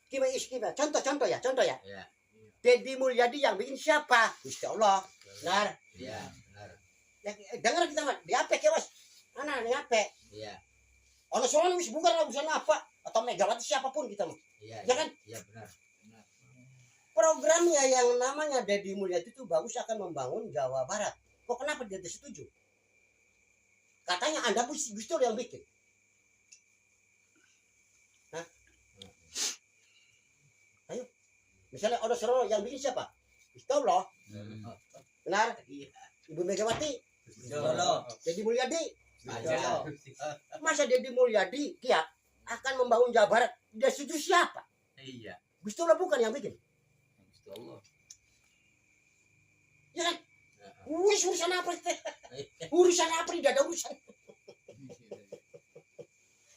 Gimana? Contoh ya. Ya. Deddy Mulyadi yang bikin siapa? Gusti Allah. Benar. Iya, benar. Ya, dengar kita mah di HP ya, Mas. Mana di HP? Iya. Ono soalnya wis bukan urusan apa atau Megawati siapapun kita mah. Iya. Ya kan? Iya, benar. Programnya yang namanya Deddy Mulyadi itu bagus akan membangun Jawa Barat. Kok kenapa dia tidak setuju? Katanya Anda pun Gusti Allah yang bikin. Hah? Ayo. Misalnya ada serono yang bikin siapa? Gusti Allah. Benar? Ibu Megawati. Deddy Mulyadi. Aja. Masa Deddy Mulyadi dia akan membangun Jawa Barat? Dia setuju siapa? Iya. Gusti Allah bukan yang bikin. Gusti Allah. Ya kan? Wis urusan apa? Urusan apa? Tidak ada urusan.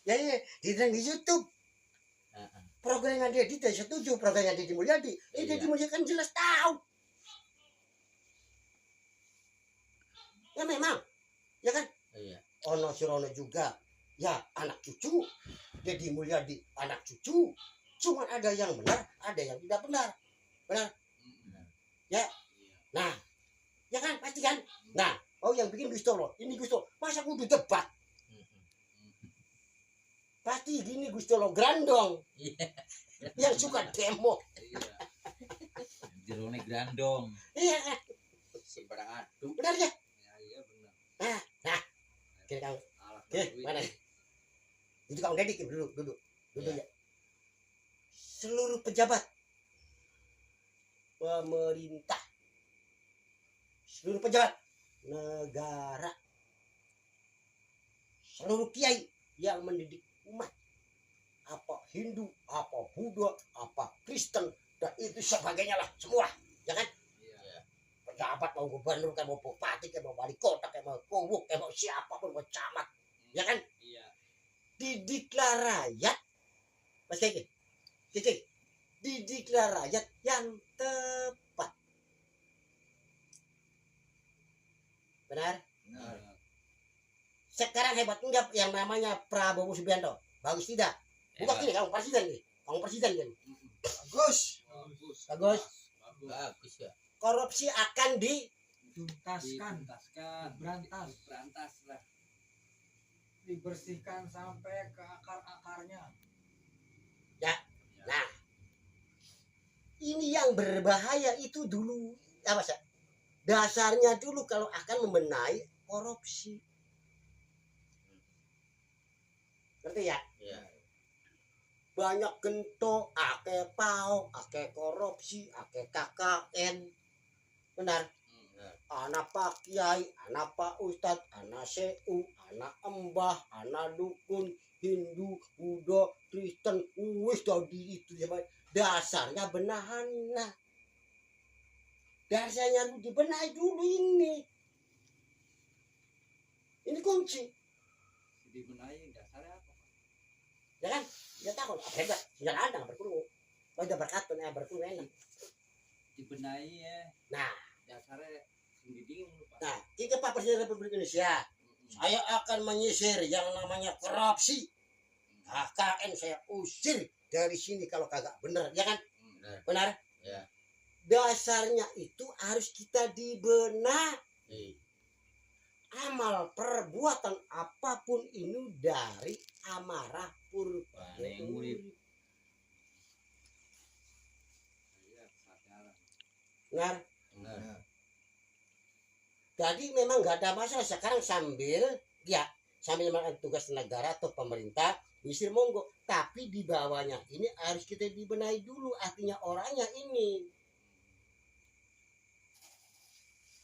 Ya, di YouTube. Programnya dia tidak setuju programnya Deddy Mulyadi. Deddy Mulyadi kan jelas tahu. Ya memang. Ya kan? Iya. Ono Sirono juga. Ya anak cucu. Deddy Mulyadi anak cucu. Cuman ada yang benar, ada yang tidak benar. Benar? Ya. Nah. Ya kan? Pasti kan? Nah. Oh yang bikin Gusti Allah. Ini Gusti Allah. Masa kudu debat? Pasti gini Gusti Allah grandong. Yang suka demo. Iya. Jerone grandong. Iya kan? Si pada adu. Benar ya? Iya benar. Nah. Oke, Kang. Oke, mana? Itu Kang Deddy duduk ya. Seluruh pejabat pemerintah, seluruh pejabat negara, seluruh kiai yang mendidik umat, apa Hindu, apa Buddha, apa Kristen, dan itu sebagainya lah semua, ya kan? Pejabat mau gubernur, kayak mau bupati, kayak mau wali kota, kayak mau kowuk, kayak mau siapapun, mau camat, ya kan? Iya. Didiklah rakyat, Mas Kiki, didiklah rakyat yang tepat. Benar? Benar. Sekarang hebat enggak yang namanya Prabowo Subianto? Bagus tidak? Bukan ini, kamu presiden kan? Bagus. Bagus. Bagus ya. Korupsi akan Tuntaskan. Berantas lah. Dibersihkan sampai ke akar-akarnya. Nah, ini yang berbahaya itu dulu apa sih? dasarnya dulu kalau akan membenahi korupsi. Ngerti ya? Iya. Banyak gento, ake pau, ake korupsi, ake KKN. Benar? Benar. Anak pak kiai, anak pak ustad, anak seu, anak embah, anak dukun, Hindu, Buddha, Kristen, wis dari itu ya, dasarnya benahan. Nah, dasarnya dibenahi dulu ini. Ini kunci, Dibenahi dasarnya apa? ya kan? Ya tahu, hebat, tidak ada berkurung. Baca berkatun ya berkurung enak. Dibenahi ya. Nah, Dasarnya sendiri lupa. nah, kita Pak Presiden Republik Indonesia, saya akan menyisir yang namanya korupsi. KKN saya usir dari sini kalau kagak bener, ya kan? Benar. Benar? Ya. Dasarnya itu harus kita dibenahi. Iya. Amal perbuatan apapun ini dari amarah purba. Paling urip. Iya, kesadaran. Benar? Benar. Jadi memang nggak ada masalah sekarang sambil melakukan tugas negara atau pemerintah misir monggo, tapi di bawahnya ini harus kita dibenahi dulu, artinya orangnya ini.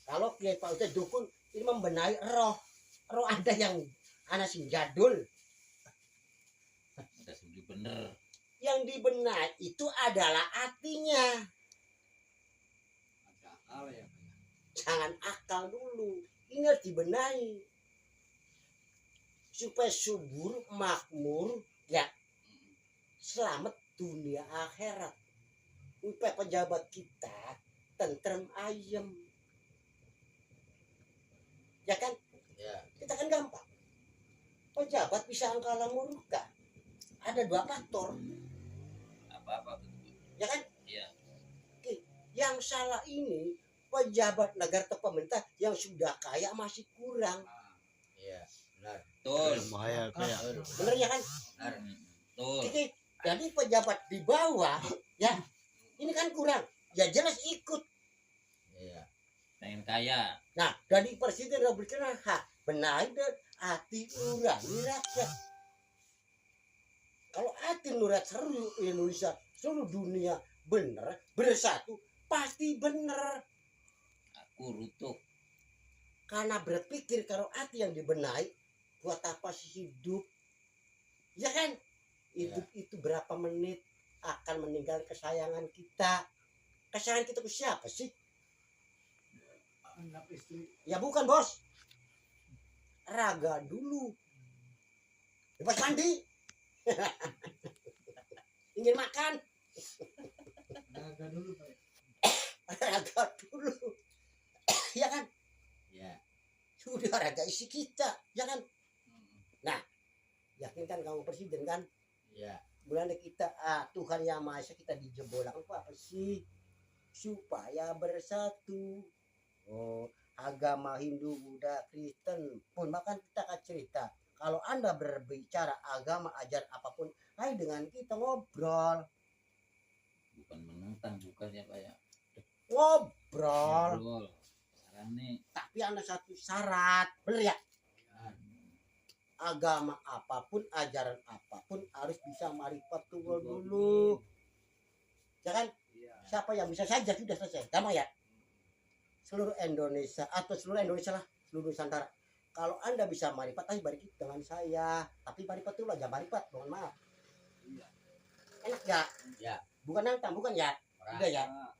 Kalau Kiai Pak Ustadz dukun ini membenahi roh ada yang anak sing jadul, Udah sendiri bener. yang dibenahi itu adalah hatinya, Ada hal ya. jangan akal dulu, ini harus dibenahi supaya subur makmur ya, selamat dunia akhirat, supaya pejabat kita tentrem ayem, ya kan? Ya. Kita kan gampang, pejabat bisa angkala murka, ada dua faktor, Apa-apa betul. ya kan? Iya. Oke, yang salah ini pejabat negara atau pemerintah yang sudah kaya masih kurang, Iya. Benar. Betul. Bahaya kayak. bener ya kan? Benar. Betul. Jadi pejabat di bawah ya ini kan kurang, ya jelas ikut. Iya. Pengen kaya. Nah, dari Presiden Republik Indonesia benahi dan hati nurani rakyat. Kalau hati nurani seluruh Indonesia, seluruh dunia bener bersatu, pasti bener. Aku rutuk. Karena berpikir kalau hati yang dibenahi, buat apa sih hidup? Ya kan? Hidup itu berapa menit akan meninggal kesayangan kita. Kesayangan kita ke siapa sih? Anak istri. Ya bukan bos. Raga dulu. Lepas mandi. Ingin makan. Jaga dulu Pak. Raga dulu. Ya kan? Ya. Sudah raga isi kita. Ya kan? Yakin kan kamu presiden kan? Ya. Bulan kita Tuhan yang Maha Esa kita dijebolan apa sih? Supaya bersatu. Oh, agama Hindu, Buddha, Kristen pun bahkan kita akan cerita. Kalau Anda berbicara agama ajar apapun, ayo dengan kita ngobrol. Bukan menentang, bukan ya Pak ya. Ngobrol. Ngobrol. Sekarang nih. Tapi Anda satu syarat, bener ya? Agama apapun, ajaran apapun harus bisa ma'rifatul dulu. Ya kan? Iya. Siapa yang bisa saja sudah selesai. Gampang ya? Seluruh Indonesia atau seluruh Indonesia lah, seluruh Nusantara. Kalau Anda bisa marifat, ayo balik dengan saya. Tapi marifat dulu aja marifat, mohon maaf. Iya. Enak ya? Ya. Bukan nantang, bukan ya? Orang. Udah ya? Ah,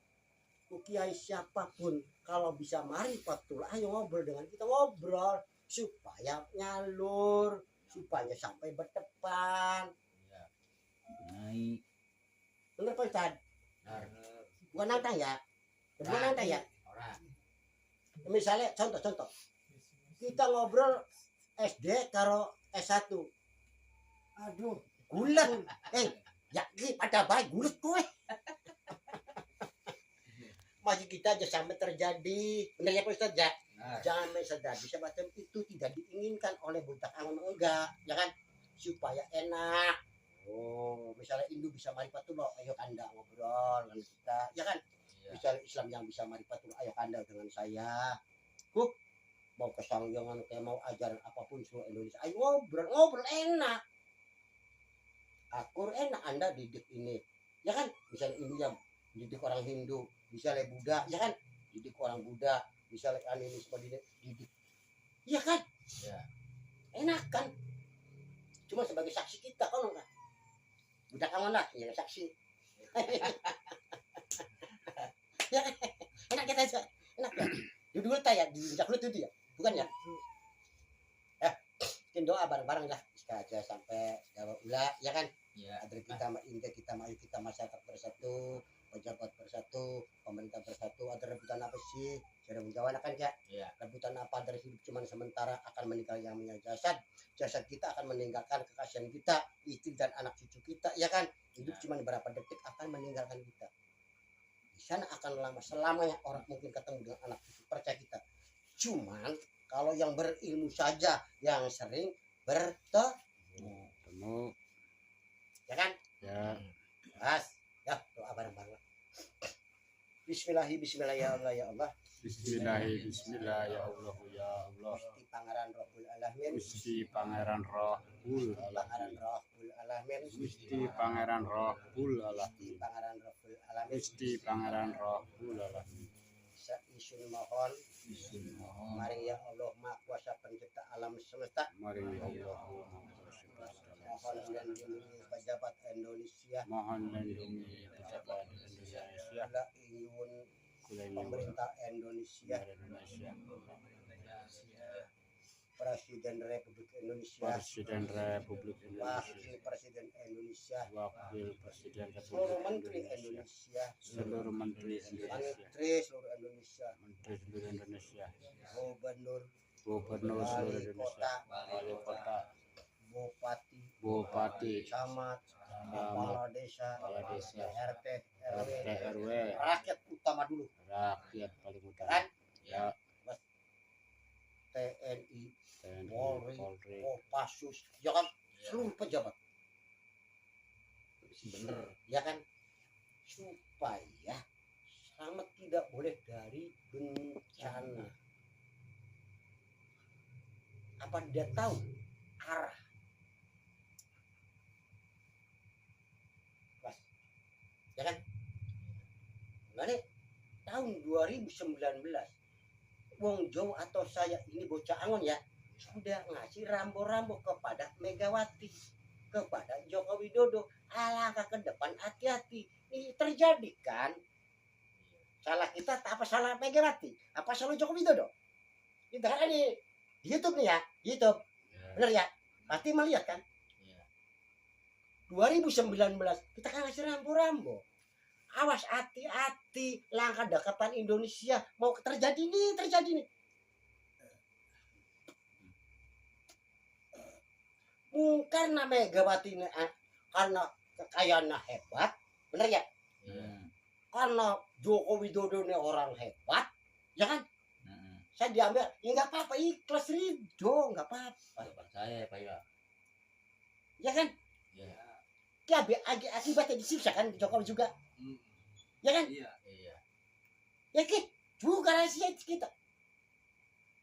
Kiai siapapun kalau bisa marifat dulu, ayo ngobrol dengan kita, ngobrol supaya nyalur, supaya sampai berdepan. Ya. Naik. Bener Pak Ustadz? Benar. Bukan nantang ya? Bukan nantang ya? Orang. Misalnya contoh kita ngobrol SD karo S1, Aduh. gulet ya pada baik gulet gue. Masih kita aja sampai terjadi, benar ya Pak Ustadz ya? Benar. Jangan terjadi semacam itu, tidak diinginkan oleh budak angon enggak, ya kan? Supaya enak. Oh, misalnya Hindu bisa marifat tuh loh, ayo Anda ngobrol dengan kita, ya kan? Iya. Bisa Islam yang bisa marifatul, ayo kandang dengan saya. Mau kesanggangan kayak mau ajaran apapun seluruh Indonesia, ayo ngobrol enak. Akur enak Anda didik ini, ya kan? Misalnya ini yang didik orang Hindu, misalnya Buddha, ya kan? Didik orang Buddha, misalnya animisme didik, ya kan? Ya. Enak kan? Cuma sebagai saksi kita kan enggak? Buddha kamu lah, ya saksi. Ya, enak kita aja, enak ya. Dulu ya, dijak lu tuh dia, bukan ya? Bikin doa bareng-bareng lah, aja sampai dawa ula, ya kan? Ya. Agar kita kita maju, kita masyarakat bersatu, pejabat bersatu, pemerintah bersatu. Ada rebutan apa sih? Sudah menjawab kan ya? Ya. Rebutan apa dari hidup cuma sementara, akan meninggal yang punya jasad. Jasad kita akan meninggalkan kekasihan kita, istri dan anak cucu kita, ya kan? Hidup Ya. cuma beberapa detik akan meninggalkan kita. Di sana akan lama, selamanya orang mungkin ketemu dengan anak cucu, percaya kita. Cuman kalau yang berilmu saja yang sering Temu. ya kan? Ya. Mas, ya doa bareng-bareng. Bismillah ya Allah ya Allah. Bismillah ya Allah ya Allah. Gusti Pangeran Rabbul Alamin. Gusti Pangeran Rohul Pangeran Alamin. Rabbul Alamin. Gusti Pangeran Rohul Gusti Alamin. Pangeran Rabbul Alamin. Gusti Pangeran Rohul Alamin. Isun mohon, Bismillah. mari ya Allah Maha Kuasa Pencipta alam semesta. Mari Allah Mohon dan lindungi pejabat Indonesia. mohon lindungi pejabat Indonesia, Kula ingin kula pemerintah Indonesia, Indonesia, Presiden Republik Indonesia, Presiden Republik Indonesia, Wakil Presiden Indonesia, Wakil Presiden seluruh Republik Menteri Indonesia, Indonesia, seluruh Menteri Indonesia, Menteri seluruh Indonesia, Menteri seluruh Indonesia, Gubernur, Gubernur seluruh Wali Indonesia, Kota, Wali Kota, Bupati, Bupati, Camat, Kepala Desa, Kepala Desa, RT, RW, RT RW, rakyat utama dulu, rakyat paling utama, kan? ya, TNI, TNI, Polri, Polri, Kopassus, ya kan? Seluruh pejabat, Bener. ya kan? Supaya selamat tidak boleh dari bencana. Apa dia tahu arah? Mas, ya kan? Nah, tahun 2019, Wong Jow atau saya ini bocah Angon ya, sudah ngasih rambo-rambo kepada Megawati, kepada Joko Widodo. Alangkah ke depan, hati-hati. Ini terjadi kan? Salah kita apa salah Megawati? Apa salah Joko Widodo? Kita kan ini di YouTube nih ya, YouTube. Ya. Bener ya? Pasti melihat kan? Ya. 2019 kita kan ngasih rambo-rambo. Awas hati-hati, langkah depan Indonesia mau terjadi nih. Mungkin Megawati ini karena kekayaannya hebat, bener ya? Ya. Karena Joko Widodo ini orang hebat, ya kan? Saya diambil, ya nggak apa-apa, ikhlas ridho, nggak apa-apa, Percaya Pak ya. ya kan? Ya. Akibatnya disiksa kan Jokowi juga, ya kan? Iya. Iya. Ya kan? Juga rahasia kita.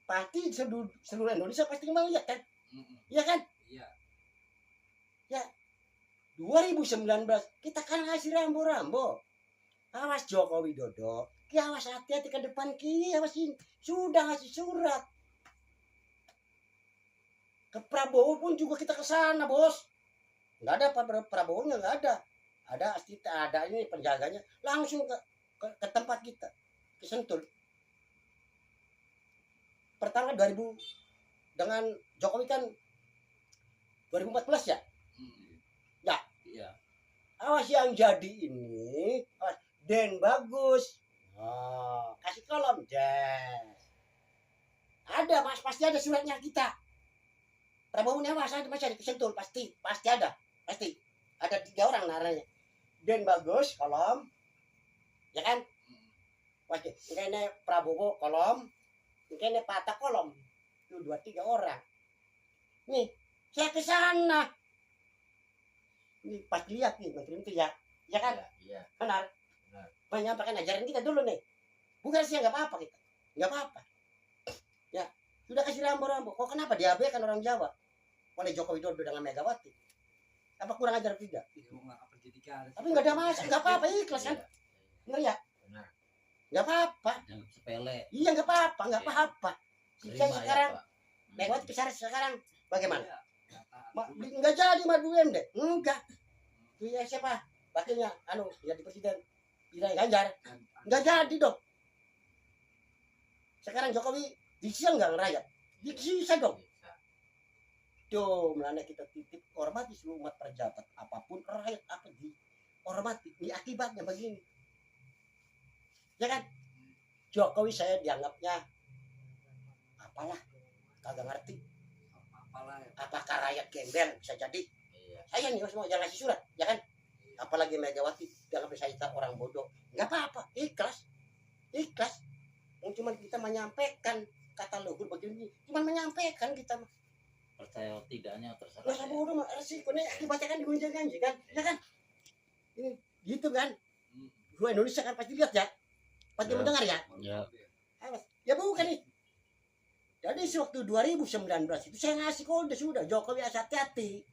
Pasti seluruh Indonesia pasti melihat kan, ya kan? Iya. 2019 kita kan ngasih rambo-rambo. Awas Joko Widodo, awas hati-hati ke depan awas ini. Sudah ngasih surat. Ke Prabowo pun juga kita ke sana, Bos. Enggak ada Prabowo-nya, enggak ada. Ada kita ada ini penjaganya langsung ke tempat kita. Ke Sentul. Pertama 2000 dengan Jokowi kan 2014 ya? Iya. Awas yang jadi ini, awas Den bagus. Oh, kasih kolom, Jas. Ada Mas, pasti ada suratnya kita. Prabowo Nyawas ada masih ada Sentul, pasti ada, pasti. Ada 3 orang naranya. Den bagus kolom, ya kan? Pasti. Ini Prabowo kolom, ini Patah kolom. Itu 2-3 orang. Nih, saya ke sana. Ini pas lihat nih menteri itu ya kan? Iya. Benar. Benar. menyampaikan ajaran kita dulu nih. Bukan sih nggak apa-apa kita, nggak apa-apa. Ya sudah kasih rambo-rambo. Kok kenapa diabaikan orang Jawa oleh Joko Widodo dengan Megawati? Apa kurang ajar tidak? Tapi nggak ada masalah, nggak apa-apa, ikhlas kan? Bener ya? Benar. Nggak apa-apa. Yang sepele. Iya nggak apa-apa, nggak Iya. apa-apa. Terima Saya ya, sekarang Pak. Megawati besar sekarang bagaimana? Iya. Nggak jadi Maduem deh, enggak. Iya siapa? Wakilnya, jadi presiden, pilih Ganjar, nggak jadi dong. Sekarang Jokowi disisa nggak ngerayap? Disisa dong. Tuh, melanda kita titip hormati seluruh umat pejabat apapun rakyat apa dihormati. Ini akibatnya begini. Ya kan? Jokowi saya dianggapnya apalah, kagak ngerti. Apalah ya. Apakah rakyat gembel bisa jadi? Iya. Saya nih semua jangan ngasih surat, ya kan? Apalagi Megawati jangan bisa kita orang bodoh. Nggak apa-apa, ikhlas, ikhlas. Cuma kita menyampaikan kata luhur begini, cuma menyampaikan kita. Percaya tidaknya terserah. Nggak usah bodoh, resikonya akibatnya kan digunjing-ganjing kan, ya kan? Ini gitu kan? Gua Indonesia kan pasti lihat ya, pasti Ya. mendengar ya. Ya. Awas. Ya bukan nih. Jadi sewaktu 2019 itu saya ngasih kode sudah Jokowi hati-hati.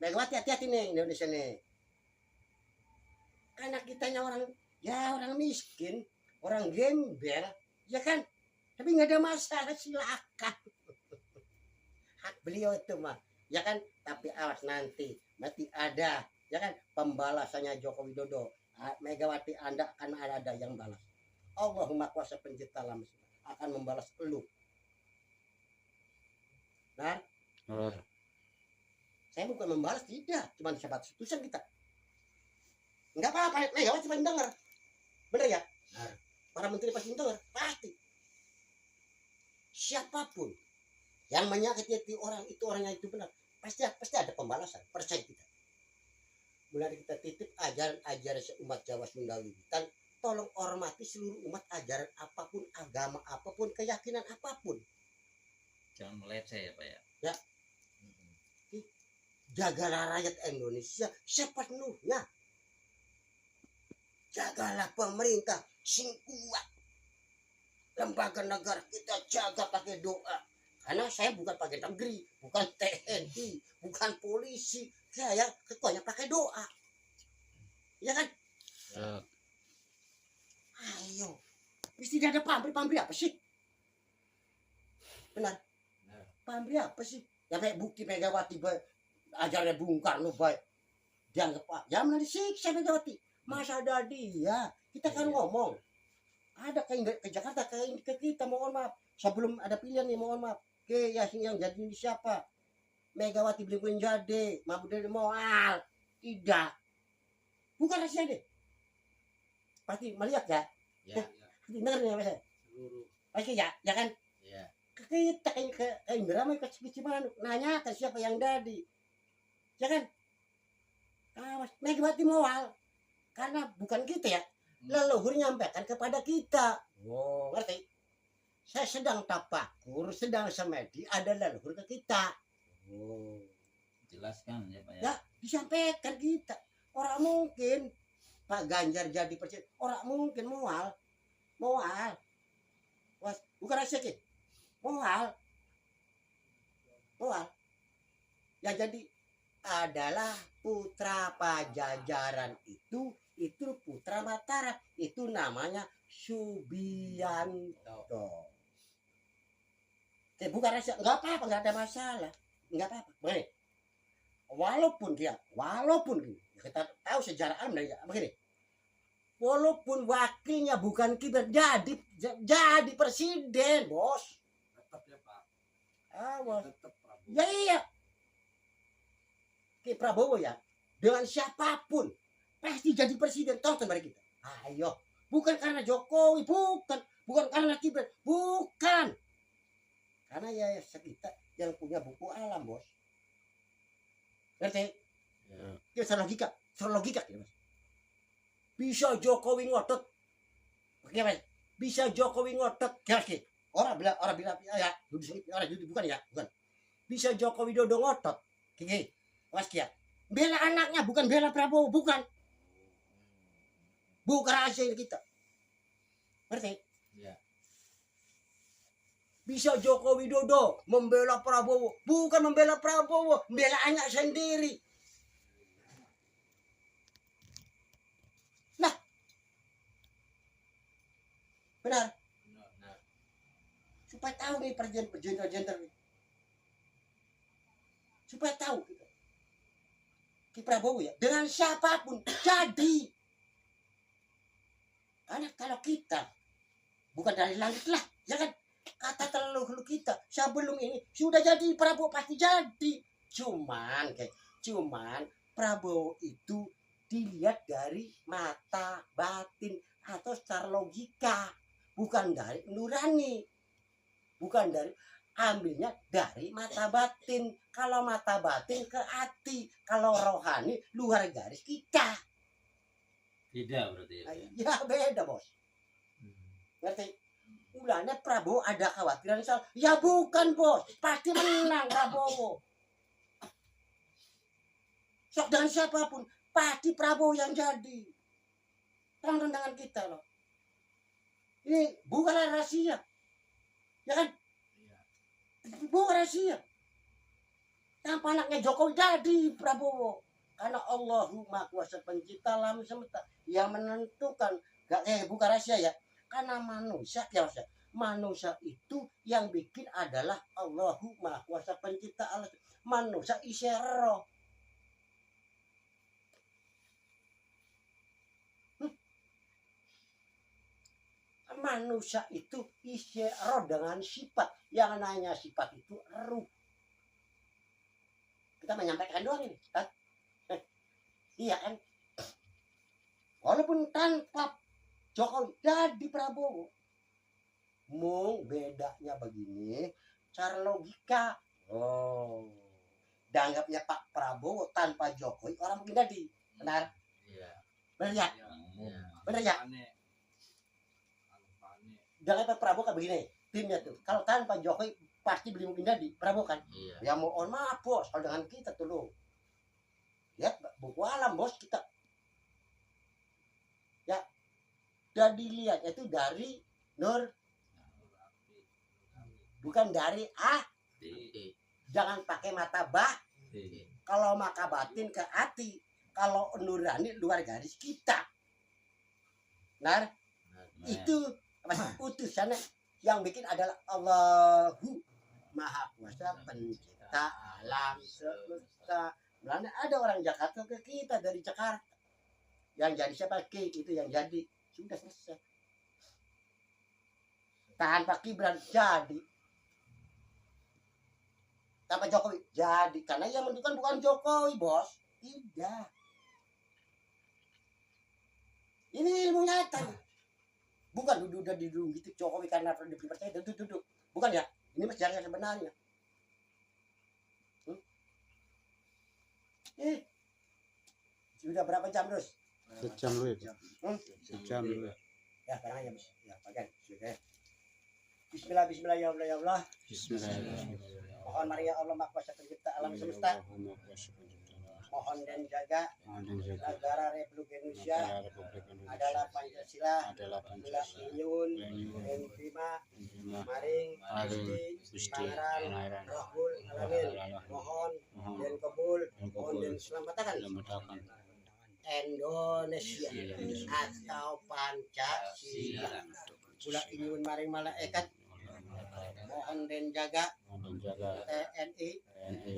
Megawati hati-hati nih Indonesia nih. Karena kitanya orang miskin, orang gembel, ya kan? Tapi nggak ada masalah, silakan. Hak beliau itu mah, ya kan? Tapi awas nanti ada, ya kan? Pembalasannya Joko Widodo. Megawati Anda akan ada yang balas. Allahumma kuasa pencipta alam akan membalas elu. Nah, Benar. saya bukan membalas, tidak, cuma sebat putusan kita. Enggak apa-apa, Megawati pasti dengar. Bener ya? Benar. Para menteri pasti dengar, pasti. Siapapun yang menyakiti hati orang itu, orangnya itu benar, pasti ada pembalasan, percaya kita. Mulai kita titip ajaran seumat Jawa Sunda Wiwitan, tolong hormati seluruh umat, ajaran apapun, agama apapun, keyakinan apapun. Jangan meleceh ya Pak ya. Ya. Jagalah rakyat Indonesia sepenuhnya. Jagalah pemerintah sing kuat. Lembaga negara kita jaga pakai doa. Karena saya bukan pakai negeri, bukan TNI, bukan polisi. Saya ketuanya pakai doa. Ya kan? Ya. Ayo. Mesti tidak ada pamrih apa sih? Benar. Benar. Pamrih apa sih? Ya kayak bukti Megawati ajarnya Bung Karno baik. Dianggap Pak, jangan disiksa Megawati. Masa ada dia? Kita kan Iya. ngomong. Ada ke Jakarta, ke kita, mohon maaf. Sebelum ada pilihan nih, mohon maaf. Oke, ya yang jadi ini siapa? Megawati belum jadi. Mahfud dari moal. Tidak. Bukan rahasia deh. Pasti melihat ya. Ya. Dengar nih Mas. Seluruh. Pasti ya, ya kan? Ya. Kita ke Indramayu ke Cimanuk nanya ke siapa yang jadi, ya kan? Awas, Megawati moal karena bukan kita ya, leluhur nyampaikan kepada kita. Wow, ngerti? Saya sedang tapakur, sedang semedi, ada leluhur ke kita. Oh, Jelaskan ya Pak ya. ya disampaikan kita. Orang mungkin Pak Ganjar jadi presiden, orang mungkin moal, was, bukan rahasia Ki. Moal. Ya jadi adalah putra Pajajaran itu putra Mataram, itu namanya Subianto. Bukan rahasia, nggak apa-apa, nggak ada masalah, nggak apa-apa. Begini, walaupun kita tahu sejarah alam dari begini, walaupun wakilnya bukan kibar, jadi presiden, bos. Tetap ya Pak. Awas. Tetap Prabowo. Ya iya. Ki Prabowo ya, dengan siapapun pasti jadi presiden. Tonton mari kita. Ayo, bukan karena Jokowi, bukan karena Gibran, bukan. Karena ya kita yang punya buku alam, bos. Ngerti? Ya. Ya secara logika ya, Mas. Bisa Jokowi ngotot. Bagaimana? Bisa Jokowi ngotot, kira-kira. Orang bilang ya, bukan ya, bukan. Bisa Jokowi Dodo ngotot. Gini, Mas Kia. Bela anaknya, bukan bela Prabowo, bukan. bukan rahasia kita. Ngerti? Iya. Bisa Joko Widodo membela Prabowo, bukan membela Prabowo, membela anak sendiri. Nah, benar. Benar. Supaya tahu nih perjanjian supaya tahu kita. Ki Prabowo ya, dengan siapapun jadi. Karena kalau kita bukan dari langit lah, ya kan? Kata leluhur kita sebelum ini sudah jadi Prabowo pasti jadi. Cuman Prabowo itu dilihat dari mata batin atau secara logika, bukan dari nurani, bukan dari ambilnya dari mata batin. Kalau mata batin ke hati, kalau rohani luar garis kita. Tidak berarti ya. Ya beda bos, ngerti? Mulanya Prabowo ada khawatiran soal, ya bukan bos, pasti menang Prabowo. Sok dan siapapun, pasti Prabowo yang jadi. Tolong dengan kita loh. Ini bukan rahasia, ya kan? Bukan rahasia. Tanpa anaknya Jokowi jadi Prabowo. Karena Allahumma kuasa pencipta alam semesta yang menentukan, bukan rahasia ya. Karena manusia ya Mas, manusia itu yang bikin adalah Allahumma kuasa pencipta alam. Manusia isi roh. Manusia itu isi roh dengan sifat. Yang nanya sifat itu ruh. Kita menyampaikan doang ini kan? Iya kan? Walaupun tanpa Jokowi jadi Prabowo. Mung bedanya begini, cara logika. Oh, dianggapnya Pak Prabowo tanpa Jokowi orang mungkin jadi. Benar? Iya. Benar ya? Iya. Benar ya? Aneh. Dianggap Pak Prabowo kayak begini, timnya tuh. Kalau tanpa Jokowi pasti beli mungkin jadi Prabowo kan? Iya. Ya mohon maaf bos, kalau dengan kita tuh lo. Ya buku alam bos kita. Ya, dan dilihat itu dari nur, bukan dari jangan pakai mata bah. Kalau maka batin ke hati, kalau nurani luar garis kita. Nah, itu utusannya yang bikin adalah Allahu Maha Kuasa Pencipta alam semesta. Mulanya ada orang Jakarta ke kita dari Jakarta. Yang jadi siapa? Ki itu yang jadi. Sudah selesai. Tanpa Gibran jadi. Tanpa Jokowi jadi. Karena yang menentukan bukan Jokowi bos. Tidak. Ini ilmu nyata. Bukan duduk gitu Jokowi karena dipercaya duduk. Bukan ya. Ini masih yang sebenarnya. Sudah berapa jam terus? Sejam lu ya. Sejam lu. Ya, sekarang aja bos. Ya, pakai. Oke. Bismillah, Bismillah, ya Allah, ya Allah. Bismillahirrahmanirrahim. Mohon mari ya Allah, Maha Kuasa Pencipta alam semesta. Mohon dan jaga negara Republik Indonesia adalah Pancasila, Bula Inyun, Prima, Maring, Gusti, Pangeran, Rahul, Alamin. Mohon dan kabul, mohon dan selamatkan Indonesia atau Pancasila. Bula Inyun, Maring, Malaikat. Mohon dan jaga TNI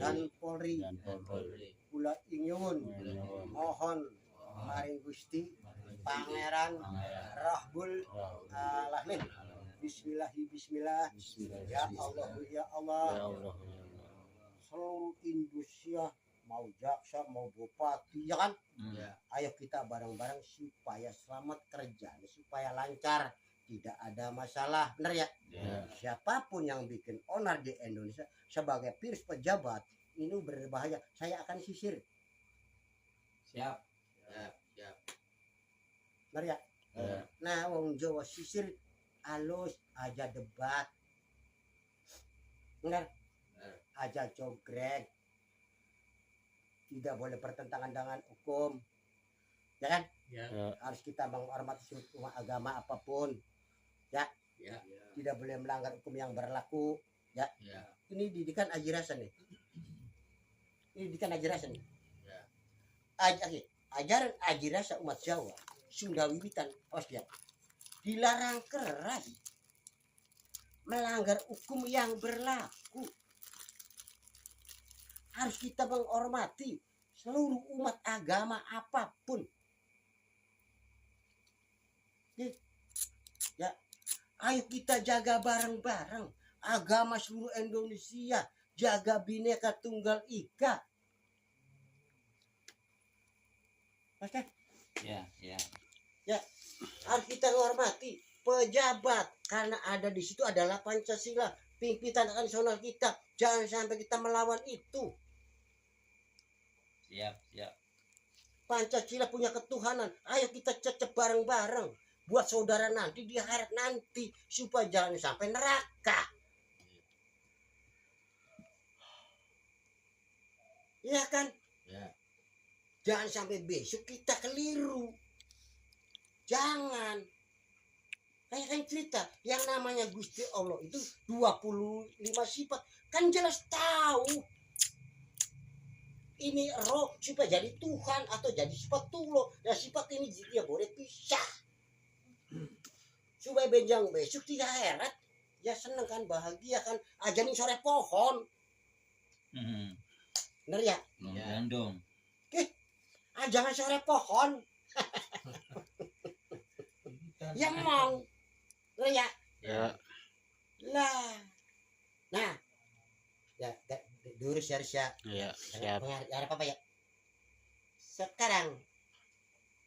dan Polri. Bula Inyun, mohon maring Gusti Pangeran Rahbul Alamin. Bismillah. Ya Allah, ya Allah. Seluruh Indonesia, mau jaksa, mau bupati, ya kan? Ayo kita bareng-bareng supaya selamat kerja, supaya lancar, tidak ada masalah, benar ya? Siapapun yang bikin onar di Indonesia sebagai pejabat ini berbahaya, saya akan sisir. Siap. Benar ya? Nah, wong Jawa sisir halus aja debat. Benar? Aja jogrek. Tidak boleh bertentangan dengan hukum. Ya kan? Ya. Harus kita menghormati semua agama apapun. Ya. Ya. Tidak boleh melanggar hukum yang berlaku. Ya. Ya. Ini didikan Haji Rasan nih. Ini didikan Haji Rasan nih. Ya. Ajaran Haji Rasa umat Jawa Sunda Wiwitan, awas lihat, dilarang keras, melanggar hukum yang berlaku. Harus kita menghormati seluruh umat agama apapun. Ya, ayo kita jaga bareng-bareng agama seluruh Indonesia, jaga Bhinneka Tunggal Ika. Oke? Ya. Harus kita hormati pejabat karena ada di situ adalah Pancasila, pimpinan nasional kita. Jangan sampai kita melawan itu. Siap. Pancasila punya ketuhanan. Ayo kita cecep bareng-bareng buat saudara nanti di akhirat nanti supaya jangan sampai neraka. Iya kan? Ya. Jangan sampai besok kita keliru. Jangan. Kayak kan cerita yang namanya Gusti Allah itu 25 sifat. Kan jelas tahu. Ini roh supaya jadi Tuhan atau jadi sifatullah. Dan sifat ini dia boleh pisah. Supaya benjang besok tidak herat. Ya seneng kan, bahagia kan. Ajarin sore pohon. Bener ya? Dong. Jangan sore pohon. Ya mau. Bener ya? Ya. Lah. Nah. Ya, diurus ya, harus ya. Ya, siap. Ada apa ya? Sekarang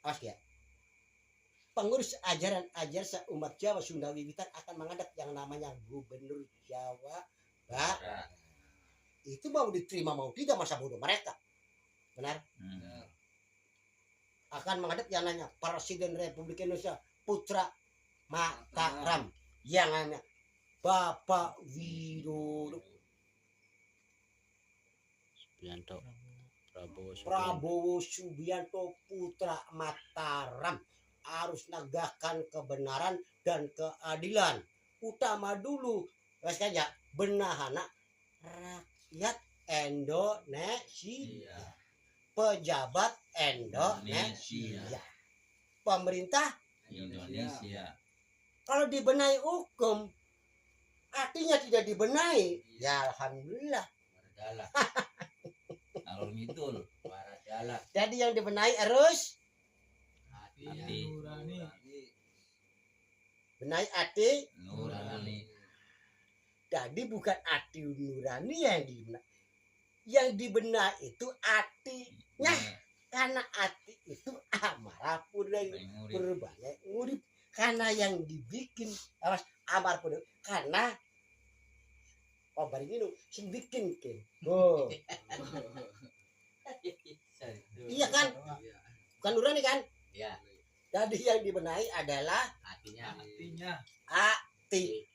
awas ya. Pengurus ajaran umat Jawa Sunda Wiwitan akan menghadap yang namanya Gubernur Jawa Barat. Itu mau diterima mau tidak masa bodoh mereka. Benar? Akan menghadap yang namanya Presiden Republik Indonesia Putra Mataram yang namanya Bapak Widodo Subianto. Prabowo Subianto Putra Mataram harus negakkan kebenaran dan keadilan. Utama dulu saja benahana rakyat Indonesia. Pejabat Indonesia. Pemerintah Indonesia. kalau dibenahi hukum artinya tidak dibenahi. Ya alhamdulillah. Waradalah. Alur ngidul. Waradalah. Jadi yang dibenahi harus Hati. Nurani. benahi hati. Nurani. Jadi bukan hati nurani yang dibenahi. Yang dibenahi itu hatinya. Karena hati itu amarah purbaya ngurip. Karena yang dibikin amar purbaya. Karena bari minum sing bikin ke. Oh. Iya kan? Bukan nurani kan? Ya. Jadi yang dibenahi adalah Hatinya.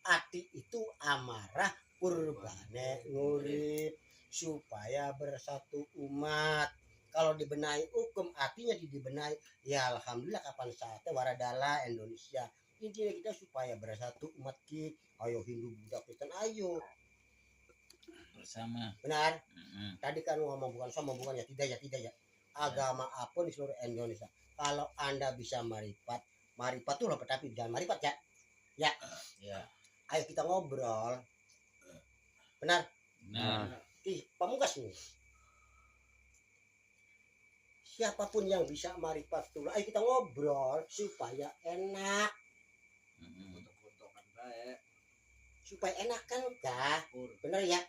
hati itu amarah purbane ngurip supaya bersatu umat. Kalau dibenahi hukum artinya dibenahi ya alhamdulillah kapan saatnya waradala Indonesia. Intinya kita supaya bersatu umat kita. Ayo Hindu Buddha Kristen ayo Bersama. benar. Tadi kan ngomong bukan sama bukan ya tidak ya agama apa di seluruh Indonesia. Kalau Anda bisa maripat tuh loh, tapi jangan maripat ya. Ya. Ayo kita ngobrol. Benar. Nah. Pamungkas nih. Siapapun yang bisa maripat tuh, ayo kita ngobrol supaya enak. Supaya enak kan kah? Benar ya?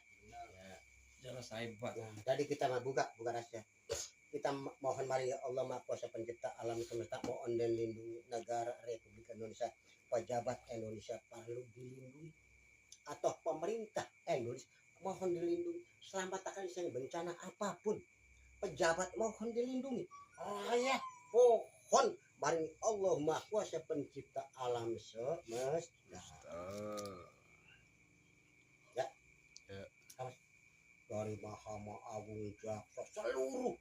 Jelas hebat. Nah, tadi kita buka rahasia. Kita mohon mari ya Allah Maha Kuasa Pencipta alam semesta, mohon dan lindungi negara Republik Indonesia, pejabat Indonesia perlu dilindungi atau pemerintah Indonesia mohon dilindungi, selamatkan saya bencana apapun, pejabat mohon dilindungi. Oh ya, mohon mari Allah Maha Kuasa Pencipta alam semesta. Dari Mahkamah Agung, jaksa, seluruh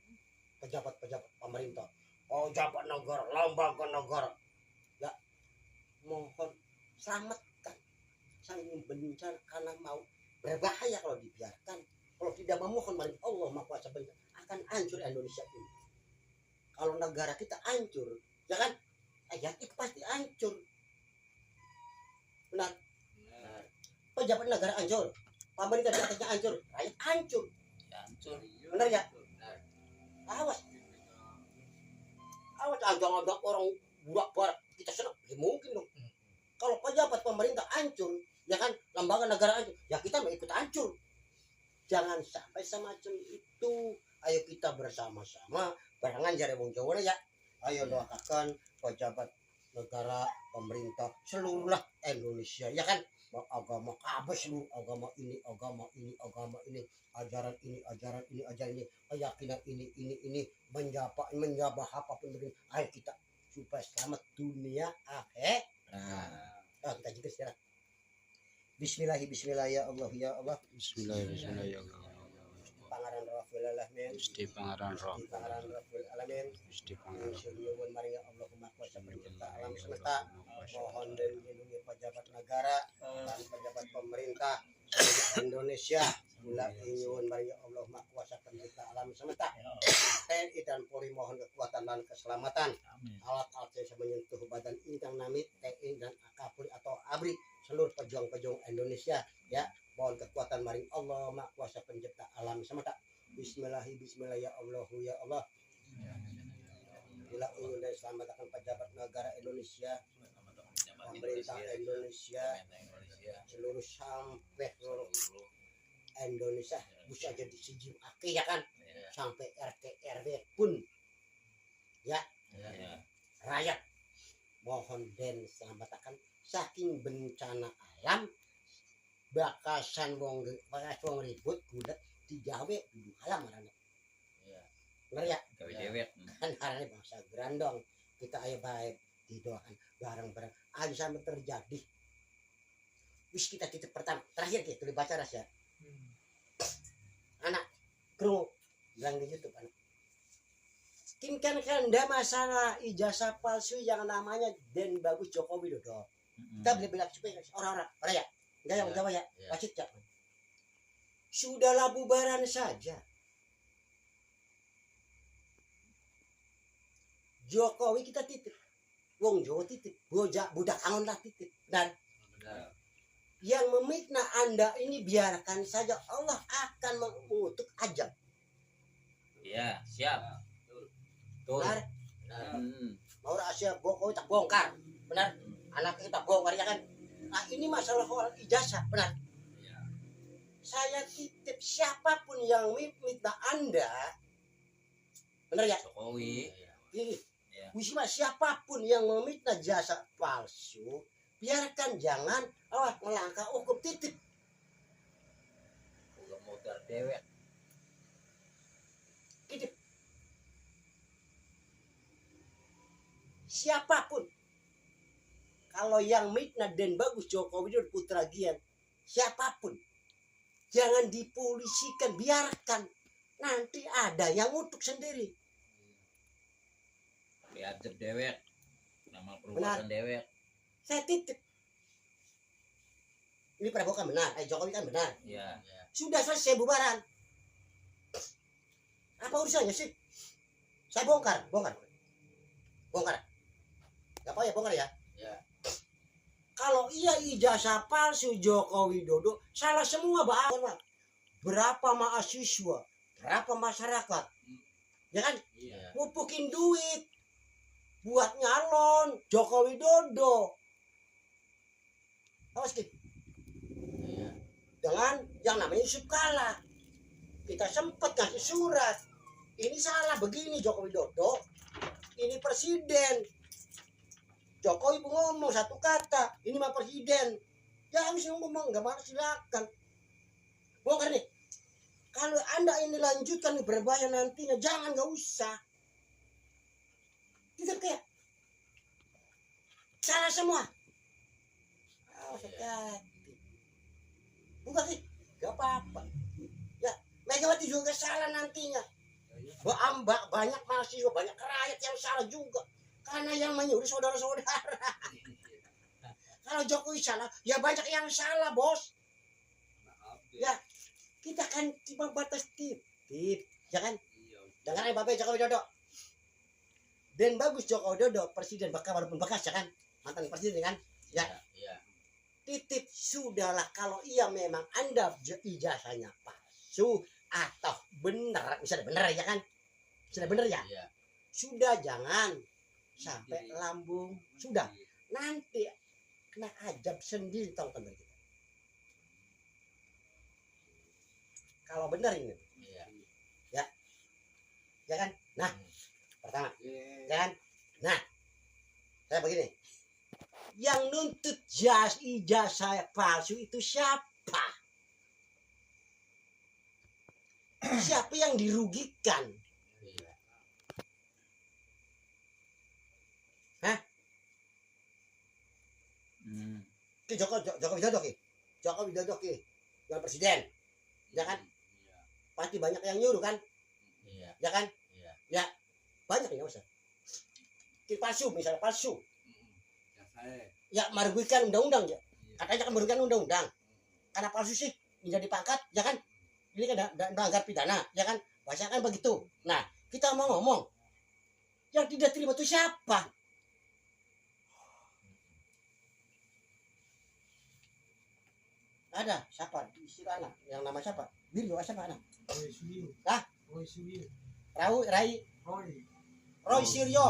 pejabat-pejabat pemerintah, pejabat negara, lembaga negara, ya mohon selamatkan. Saya bencana karena mau berbahaya kalau dibiarkan. Kalau tidak memohon maring Allah Maha Kuasa bencana akan hancur Indonesia ini. Kalau negara kita hancur, ya kan? Ayat itu pasti hancur. Benar. Pejabat negara hancur, pemerintah daerahnya hancur, rakyat hancur. Hancur. Benar ya? Awas, ada orang burak barak kita senang, ya mungkin dong. Kalau pejabat pemerintah hancur, ya kan, lembaga negara hancur, ya kita mau ikut hancur. Jangan sampai semacam itu. Ayo kita bersama-sama barengan jare wong Jawa ya. Ayo doakan pejabat negara, pemerintah, seluruh Indonesia, ya kan? Agama kabeh seluruh agama ini, ajaran ini, keyakinan ini menjaba apapun begini. Ayo kita supaya selamat dunia akhirat. Kita juga sekarang. Bismillah ya Allah ya Allah. Bismillah ya Allah. Pangaran Rabbul Alamin. Gusti Pangeran Roh. Pangaran Rabbul Alamin. Gusti Pangeran. Nyuwun maring Allahumma kuasa pencipta alam semesta. Mohon dan lindungi pejabat negara dan pejabat pemerintah seluruh Indonesia. Mula nyuwun maring Allahumma kuasa pencipta alam semesta. TNI dan Polri mohon kekuatan dan keselamatan. Alat-alat yang menyentuh badan ingkang nami TNI dan Polri atau ABRI, seluruh pejuang-pejuang Indonesia, ya. Mohon kekuatan maring Allah Maha Kuasa pencipta alam semesta. Bismillah ya Allah ya Allah. Bila ingin dan selamatkan pejabat negara Indonesia, pemerintah Indonesia, seluruh sampai seluruh Indonesia bisa jadi sejim aki, ya kan, sampai RT RW pun, ya, rakyat mohon den selamatkan saking bencana alam. Bakasan wong ribut gulat digawe duduk alam marane. Bener ya? Gawe dewek. Kan karena bangsa gerandong. Kita ayo baik didoakan bareng-bareng aja sampai terjadi. Wis kita titip pertama terakhir kita dibaca ras ya. Anak kru bilang di YouTube anak. Kimkan kanda masalah ijazah palsu yang namanya Den Bagus Joko Widodo. Kita bilang supaya orang-orang ya. Enggak yang Jawa ya, wasit ya. Sudahlah bubaran saja. Jokowi kita titip, wong Jawa titip, budak angon lah titip. Dan yang memikna Anda ini biarkan saja, Allah akan mengutuk ajab. Iya, siap. Betul. Benar? Mau rahasia Jokowi tak bongkar, benar? Anak kita bongkar ya kan? Nah ini masalah orang ijazah, benar? Saya titip siapapun yang minta Anda, benar ya? Jokowi. Ini, Wisma siapapun yang meminta jasa palsu, biarkan jangan melangkah hukum titip. Udah modal dewek. Titip. Siapapun. Kalau yang mitnah Den Bagus Joko Widodo Putra Gian, siapapun, jangan dipolisikan, biarkan. Nanti ada yang ngutuk sendiri. Diajak dewek. Nama perbuatan dewek. Saya titip. Ini Prabowo kan benar, Jokowi kan benar. Iya. Sudah selesai bubaran. Apa urusannya sih? Saya bongkar. Gak apa ya bongkar ya? Ya. Kalau iya ijazah palsu Joko Widodo, salah semua bahwa berapa mahasiswa, berapa masyarakat, ya kan? Iya. Ngupukin duit buat nyalon Joko Widodo. Awas gitu. Iya. Dengan yang namanya Yusuf Kala. Kita sempat kasih surat. Ini salah begini Joko Widodo. Ini presiden. Jokowi ngomong satu kata, ini mah presiden. Ya habis ngomong nggak mau silakan. Bongkar nih. Kalau Anda ini lanjutkan berbahaya nantinya, jangan nggak usah. Itu kayak salah semua. Hati. Bukan sih, nggak apa-apa. Ya Megawati juga salah nantinya. banyak mahasiswa, banyak rakyat yang salah juga. Karena yang menyuruh saudara-saudara. Kalau Jokowi salah, ya banyak yang salah, Bos. Ya, kita kan cuma batas titip, ya kan? Jangan Bapak Joko Widodo. Dan bagus Joko Widodo presiden bakal walaupun bekas ya kan? Mantan presiden kan? Ya. Iya. Titip sudahlah kalau ia memang Anda ijazahnya palsu atau benar, misalnya benar ya kan? Sudah benar ya? Iya. Sudah jangan sampai lambung. Sudah. Nanti kena ajab sendiri teman-teman kita. Kalau benar ini, Iya. ya kan? Nah, pertama, ya kan? Nah, saya begini. Yang nuntut ijazah palsu itu siapa? Siapa yang dirugikan? Iya. Ki Joko Widodo ki. Joko Widodo ki. Yang presiden, ya kan? Pasti banyak yang nyuruh kan? Iya. Ya kan? Iya. Ya, banyak yang usah. Ki palsu misalnya palsu. Ya merugikan undang-undang ya. Katanya kan merugikan undang-undang. Karena palsu sih menjadi pangkat, ya kan? Ini kan melanggar pidana, ya kan? Bahasa kan begitu. Nah, kita mau ngomong yang tidak terima itu siapa? Ada siapa di sana? Yang nama siapa? Wirjo siapa anak? Roy Suryo. Hah? Roy Suryo. Roy Suryo.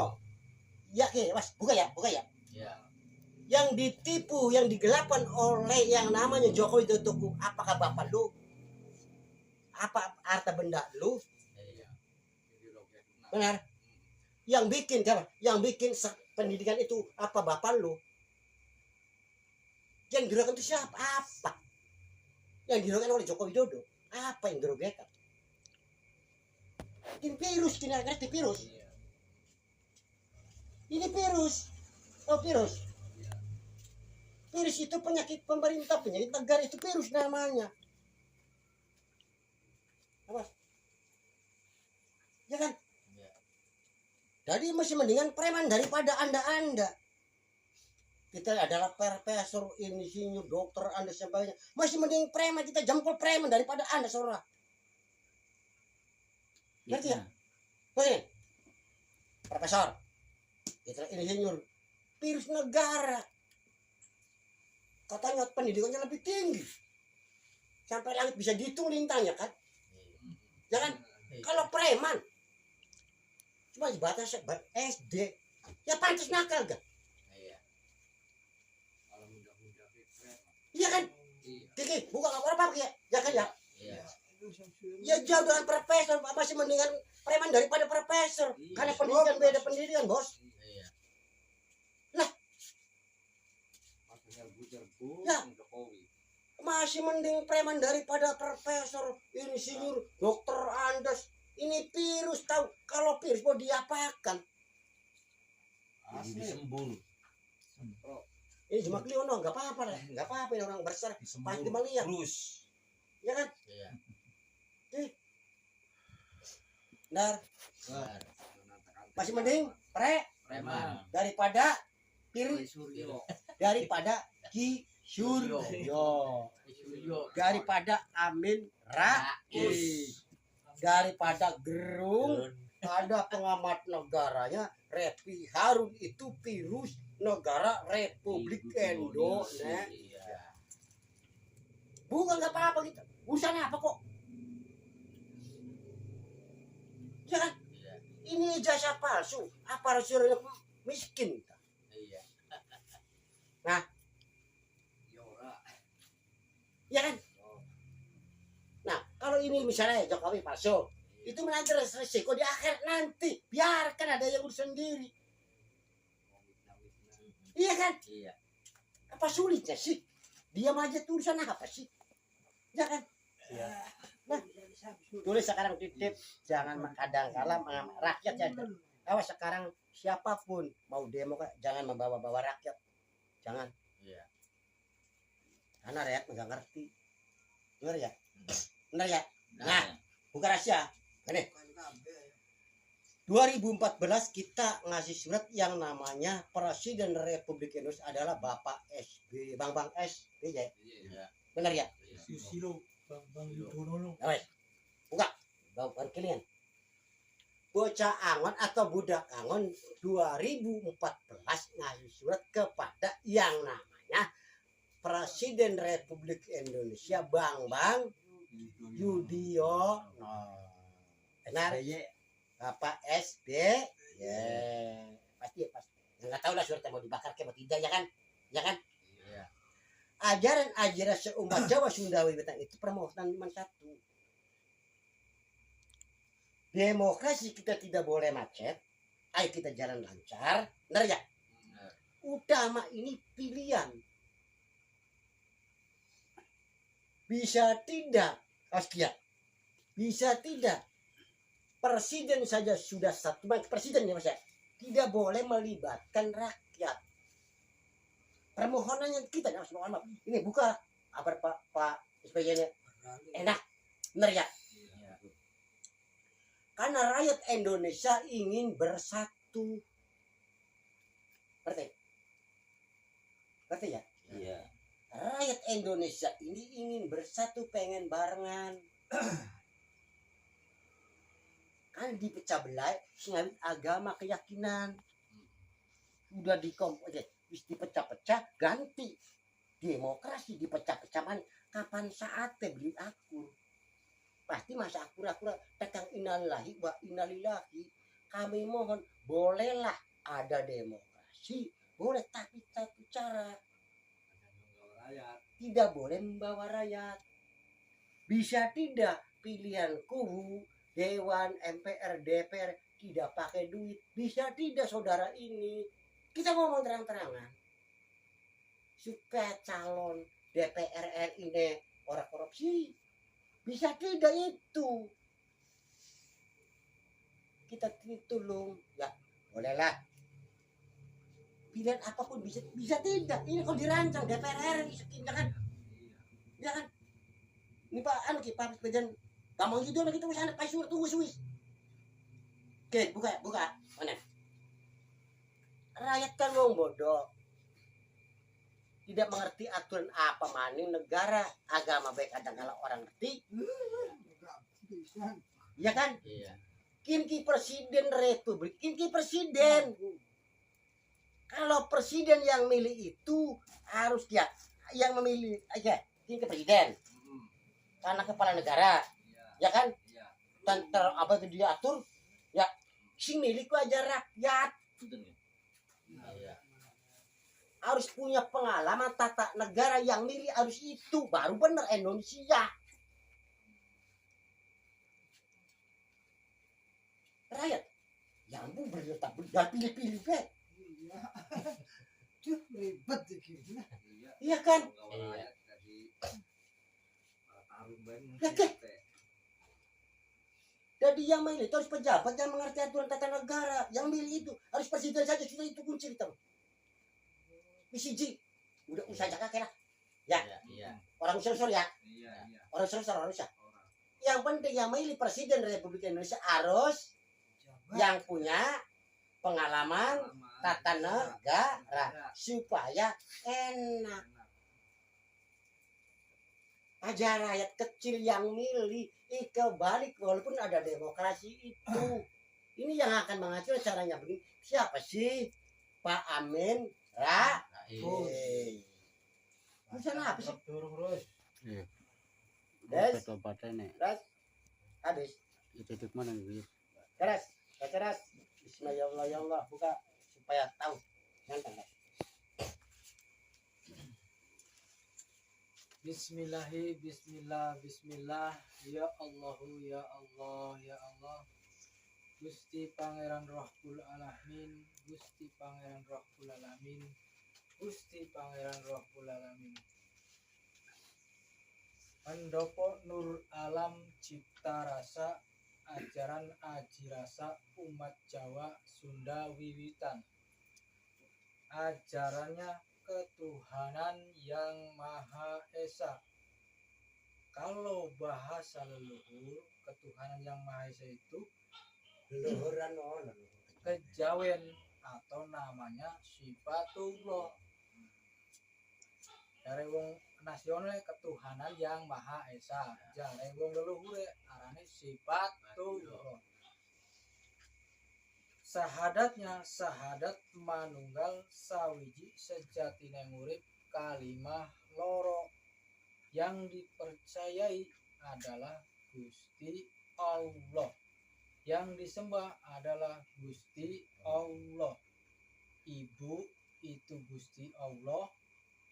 Ya ke, Mas, buka ya. Iya. Yang ditipu, yang digelapkan oleh yang namanya Jokowi itu apakah bapak lu? Apa harta benda lu? Iya. Benar? Yang bikin siapa? Yang bikin pendidikan itu apa bapak lu? Yang dirugikan itu siapa? Apa? Yang dirugikan oleh Joko Widodo. Apa yang dirugikan? Ini virus, kita ngerti virus. Ini virus. Oh virus. Virus itu penyakit pemerintah, penyakit negara itu virus namanya. Apa? Ya kan? Iya. Jadi masih mendingan preman daripada anda. Kita adalah profesor, insinyur, dokter, anda sebagainya. Masih mending preman, kita jempol preman daripada anda saudara. Ngerti ya? Begini. Profesor, kita insinyur, virus negara. Katanya pendidikannya lebih tinggi. Sampai langit bisa dihitung lintangnya kan? Ya kan? Kalau preman cuma batas SD, ya pantas nakal kan? Iya. Iya kan? Kiki, buka apa ya? Ya kan ya? Iya. Ya jauh dengan profesor, masih mendingan preman daripada profesor. Karena pendidikan beda pendidikan, Bos. Iya. Ya. Masih mending preman daripada profesor, insinyur, dokter Andes. Ini virus tahu. Kalau virus mau diapakan? Disembur. Ini cuma Leono, nggak apa-apa lah, nggak apa-apa ini orang besar pasti melihat, Terus. ya kan? Iya. Benar, Benar. masih mending Preman. daripada kiri, Suryo. daripada Ki Suryo, daripada Amin Rais, daripada Gerung. Ada pengamat negaranya Repi Harun itu virus negara Republik Indonesia. Iya. Bukan nggak apa-apa gitu. Urusannya apa kok? Ya kan? Iya. Ini jasa palsu. Apa rasanya miskin? Iya. Ya kan? Nah, kalau ini misalnya Jokowi palsu, itu nanti resiko di akhir nanti. Biarkan ada yang urus sendiri. Iya kan? Iya. Apa sulitnya sih? Diam aja tuh urusan apa sih? Ya kan? Iya. Nah, tulis sekarang titip, jangan kadang-kala rakyat ya. Awas sekarang siapapun mau demo jangan membawa-bawa rakyat. Jangan. Iya. Karena rakyat nggak ngerti. Bener ya? Bener ya? Nah, Bukan rahasia. Ini. 2014 kita ngasih surat yang namanya Presiden Republik Indonesia adalah Bapak SBY, Bang SBY. Iya. Benar ya? Susilo Bang Yudhoyono. Nah, wes. Buka. Bapak kalian. Bocah Angon atau budak Angon 2014 ngasih surat kepada yang namanya Presiden Republik Indonesia Bang Yudhoyono. Benar? Bapak SBY. Ya, pasti. Enggak tahu lah suratnya mau dibakar ke mau tidak, ya kan? Ya kan? Iya. Ajaran seumat Jawa Sunda Wiwitan itu permohonan cuma satu. Demokrasi kita tidak boleh macet. Ayo kita jalan lancar. Benar ya? Benar. Utama ini pilihan. Bisa tidak, Askia? Bisa tidak? Presiden saja sudah satu, presiden ya Mas ya, tidak boleh melibatkan rakyat. Permohonannya kita, mohon maaf, ini buka apa Pak SBY ini enak, benar ya? Iya. Karena rakyat Indonesia ingin bersatu. Ngerti ya? Iya. Rakyat Indonesia ini ingin bersatu, pengen barengan. Kan dipecah belah singawit agama keyakinan. Udah dipecah-pecah ganti. Demokrasi dipecah-pecah mana? Kapan saatnya beli aku? Pasti masa akura-akura tekan innalillahi wa innalillahi. Kami mohon bolehlah ada demokrasi, boleh tapi satu cara. Tidak boleh membawa rakyat. Bisa tidak pilihan kubu Dewan, MPR, DPR tidak pakai duit. Bisa tidak saudara ini. Kita ngomong terang-terangan. Supaya calon DPR RI ini orang korupsi. Bisa tidak itu. Kita tolong. Ya bolehlah. Pilihan apapun bisa tidak. Ini kalau dirancang DPR RI. Jangan. Jangan. Ini Pak Presiden Bang Yudhoyono kita wis anak paisur tunggu suwis. Oke, buka. Mana? Rakyat kan wong bodoh. Tidak mengerti aturan apa maning negara, agama baik kadang kala orang ngerti. Iya kan? Iya. Kinki presiden republik, kinki presiden. Kalau presiden yang milih itu harus dia yang memilih aja, kinki presiden. Karena kepala negara. Ya kan? Iya. Dan apa itu diatur ya si milik aja rakyat. Betul ya? Iya. Harus punya pengalaman tata negara yang milih harus itu baru benar Indonesia. Rakyat yang bu berletak pilih-pilih be. Cuk ribet gitu. Iya kan? Iya. Jadi yang milih itu harus pejabat yang mengerti aturan tata negara. Yang milih itu harus presiden saja sudah itu kunci kita. PCG udah usah jaga kira. Ya. Iya. Orang usul ya. Iya. Orang usul harus ya. Yang penting yang milih presiden Republik Indonesia harus yang punya pengalaman tata negara supaya enak. Aja rakyat kecil yang milih kebalik walaupun ada demokrasi itu. Ini yang akan mengatur caranya begini. Siapa sih? Pak Amin Rais. Bisa apa sih? Dorong terus. Iya. Des. Obat-obatan nih. Ras. Habis. Itu di mana nih? Keras. Keras. Bismillahirrahmanirrahim. Buka supaya tahu. Ganteng. Bismillah, ya Allahu, ya Allah, ya Allah. Gusti Pangeran Rohul Alamin, Gusti Pangeran Rohul Alamin, Gusti Pangeran Rohul Alamin. Pendopo Nur Alam Cipta Rasa, ajaran Aji Rasa umat Jawa Sunda Wiwitan. Ajarannya ketuhanan yang Maha Esa. Kalau bahasa leluhur, ketuhanan yang Maha Esa itu leluhuran leluhur. kejawen atau namanya sifatullah. Dari wong nasional ketuhanan yang maha esa, jare wong leluhur arane sifatullah. Sahadatnya sahadat manunggal sawiji sejatine murid kalimah loro yang dipercayai adalah Gusti Allah, yang disembah adalah Gusti Allah. Ibu itu Gusti Allah,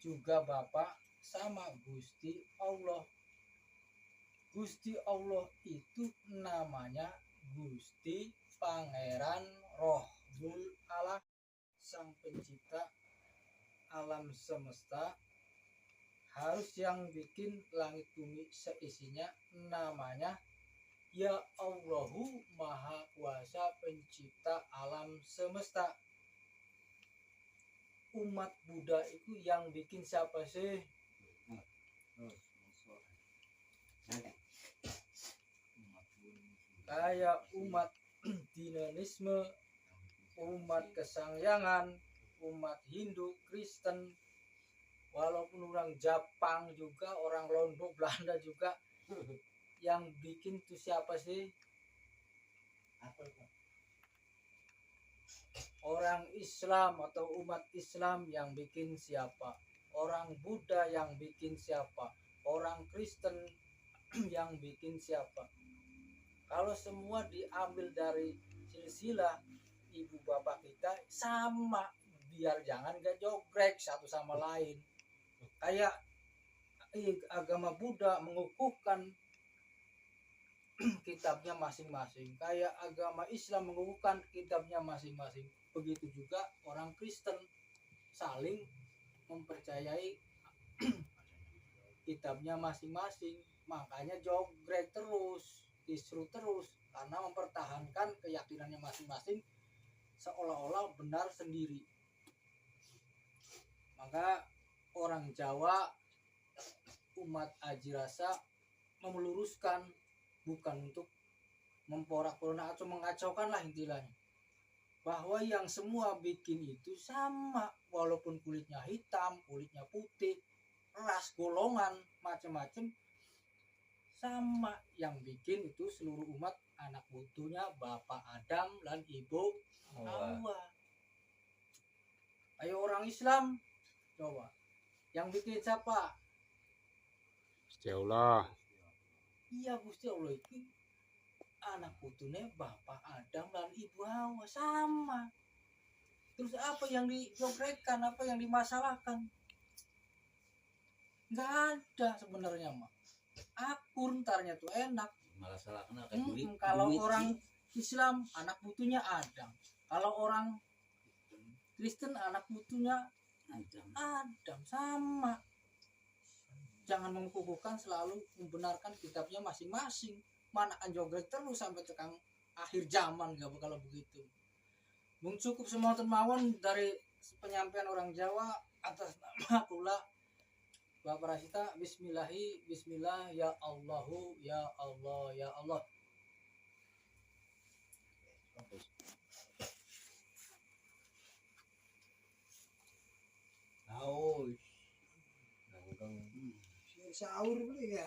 juga bapak sama Gusti Allah. Gusti Allah itu namanya Gusti Pangeran Rohbul Alam, sang pencipta alam semesta. Harus yang bikin langit bumi seisinya namanya Ya Allahu Maha Kuasa Pencipta Alam Semesta. Umat Buddha itu yang bikin siapa sih? Kayak umat Dinanisme, umat Kesangyangan, umat Hindu, Kristen, walaupun orang Jepang juga, orang Londo, Belanda juga, yang bikin itu siapa sih? Apa itu? Orang Islam atau umat Islam yang bikin siapa? Orang Buddha yang bikin siapa? Orang Kristen yang bikin siapa? Kalau semua diambil dari silsilah ibu bapak kita sama, biar jangan gak jogrek satu sama lain. Kayak agama Buddha mengukuhkan kitabnya masing-masing, kayak agama Islam mengukuhkan kitabnya masing-masing. Begitu juga orang Kristen saling mempercayai kitabnya masing-masing. Makanya jogrek terus, kisruh terus, karena mempertahankan keyakinannya masing-masing seolah-olah benar sendiri. Maka orang Jawa, umat Aji Rasa meluruskan, bukan untuk memporak-poranda atau mengacaukan lah intinya, bahwa yang semua bikin itu sama, walaupun kulitnya hitam, kulitnya putih, ras, golongan, macam-macam, sama. Yang bikin itu seluruh umat anak butuhnya Bapak Adam dan Ibu Hawa. Ayo orang Islam, coba yang bikin siapa? Gusti Allah. Iya, Gusti Allah itu anak putunya Bapak Adam dan Ibu Hawa, sama. Terus apa yang dijogrekan, apa yang dimasalahkan? Nggak ada sebenarnya mah. Akur ntarnya tuh enak. Malah salah kena kan duit. Kalau duit orang sih. Islam anak putunya Adam, kalau orang Kristen anak putunya Adam, sama. Jangan mengukuhkan, selalu membenarkan kitabnya masing-masing. Mana anjogrek terus sampai tekan akhir zaman, gak bakal begitu. Mung cukup semua termawon dari penyampaian orang Jawa atas nama kula Bapak Rasita. Bismillahi, bismillah, ya Allahu, ya Allah, ya Allah. Haus. Sahur boleh ya?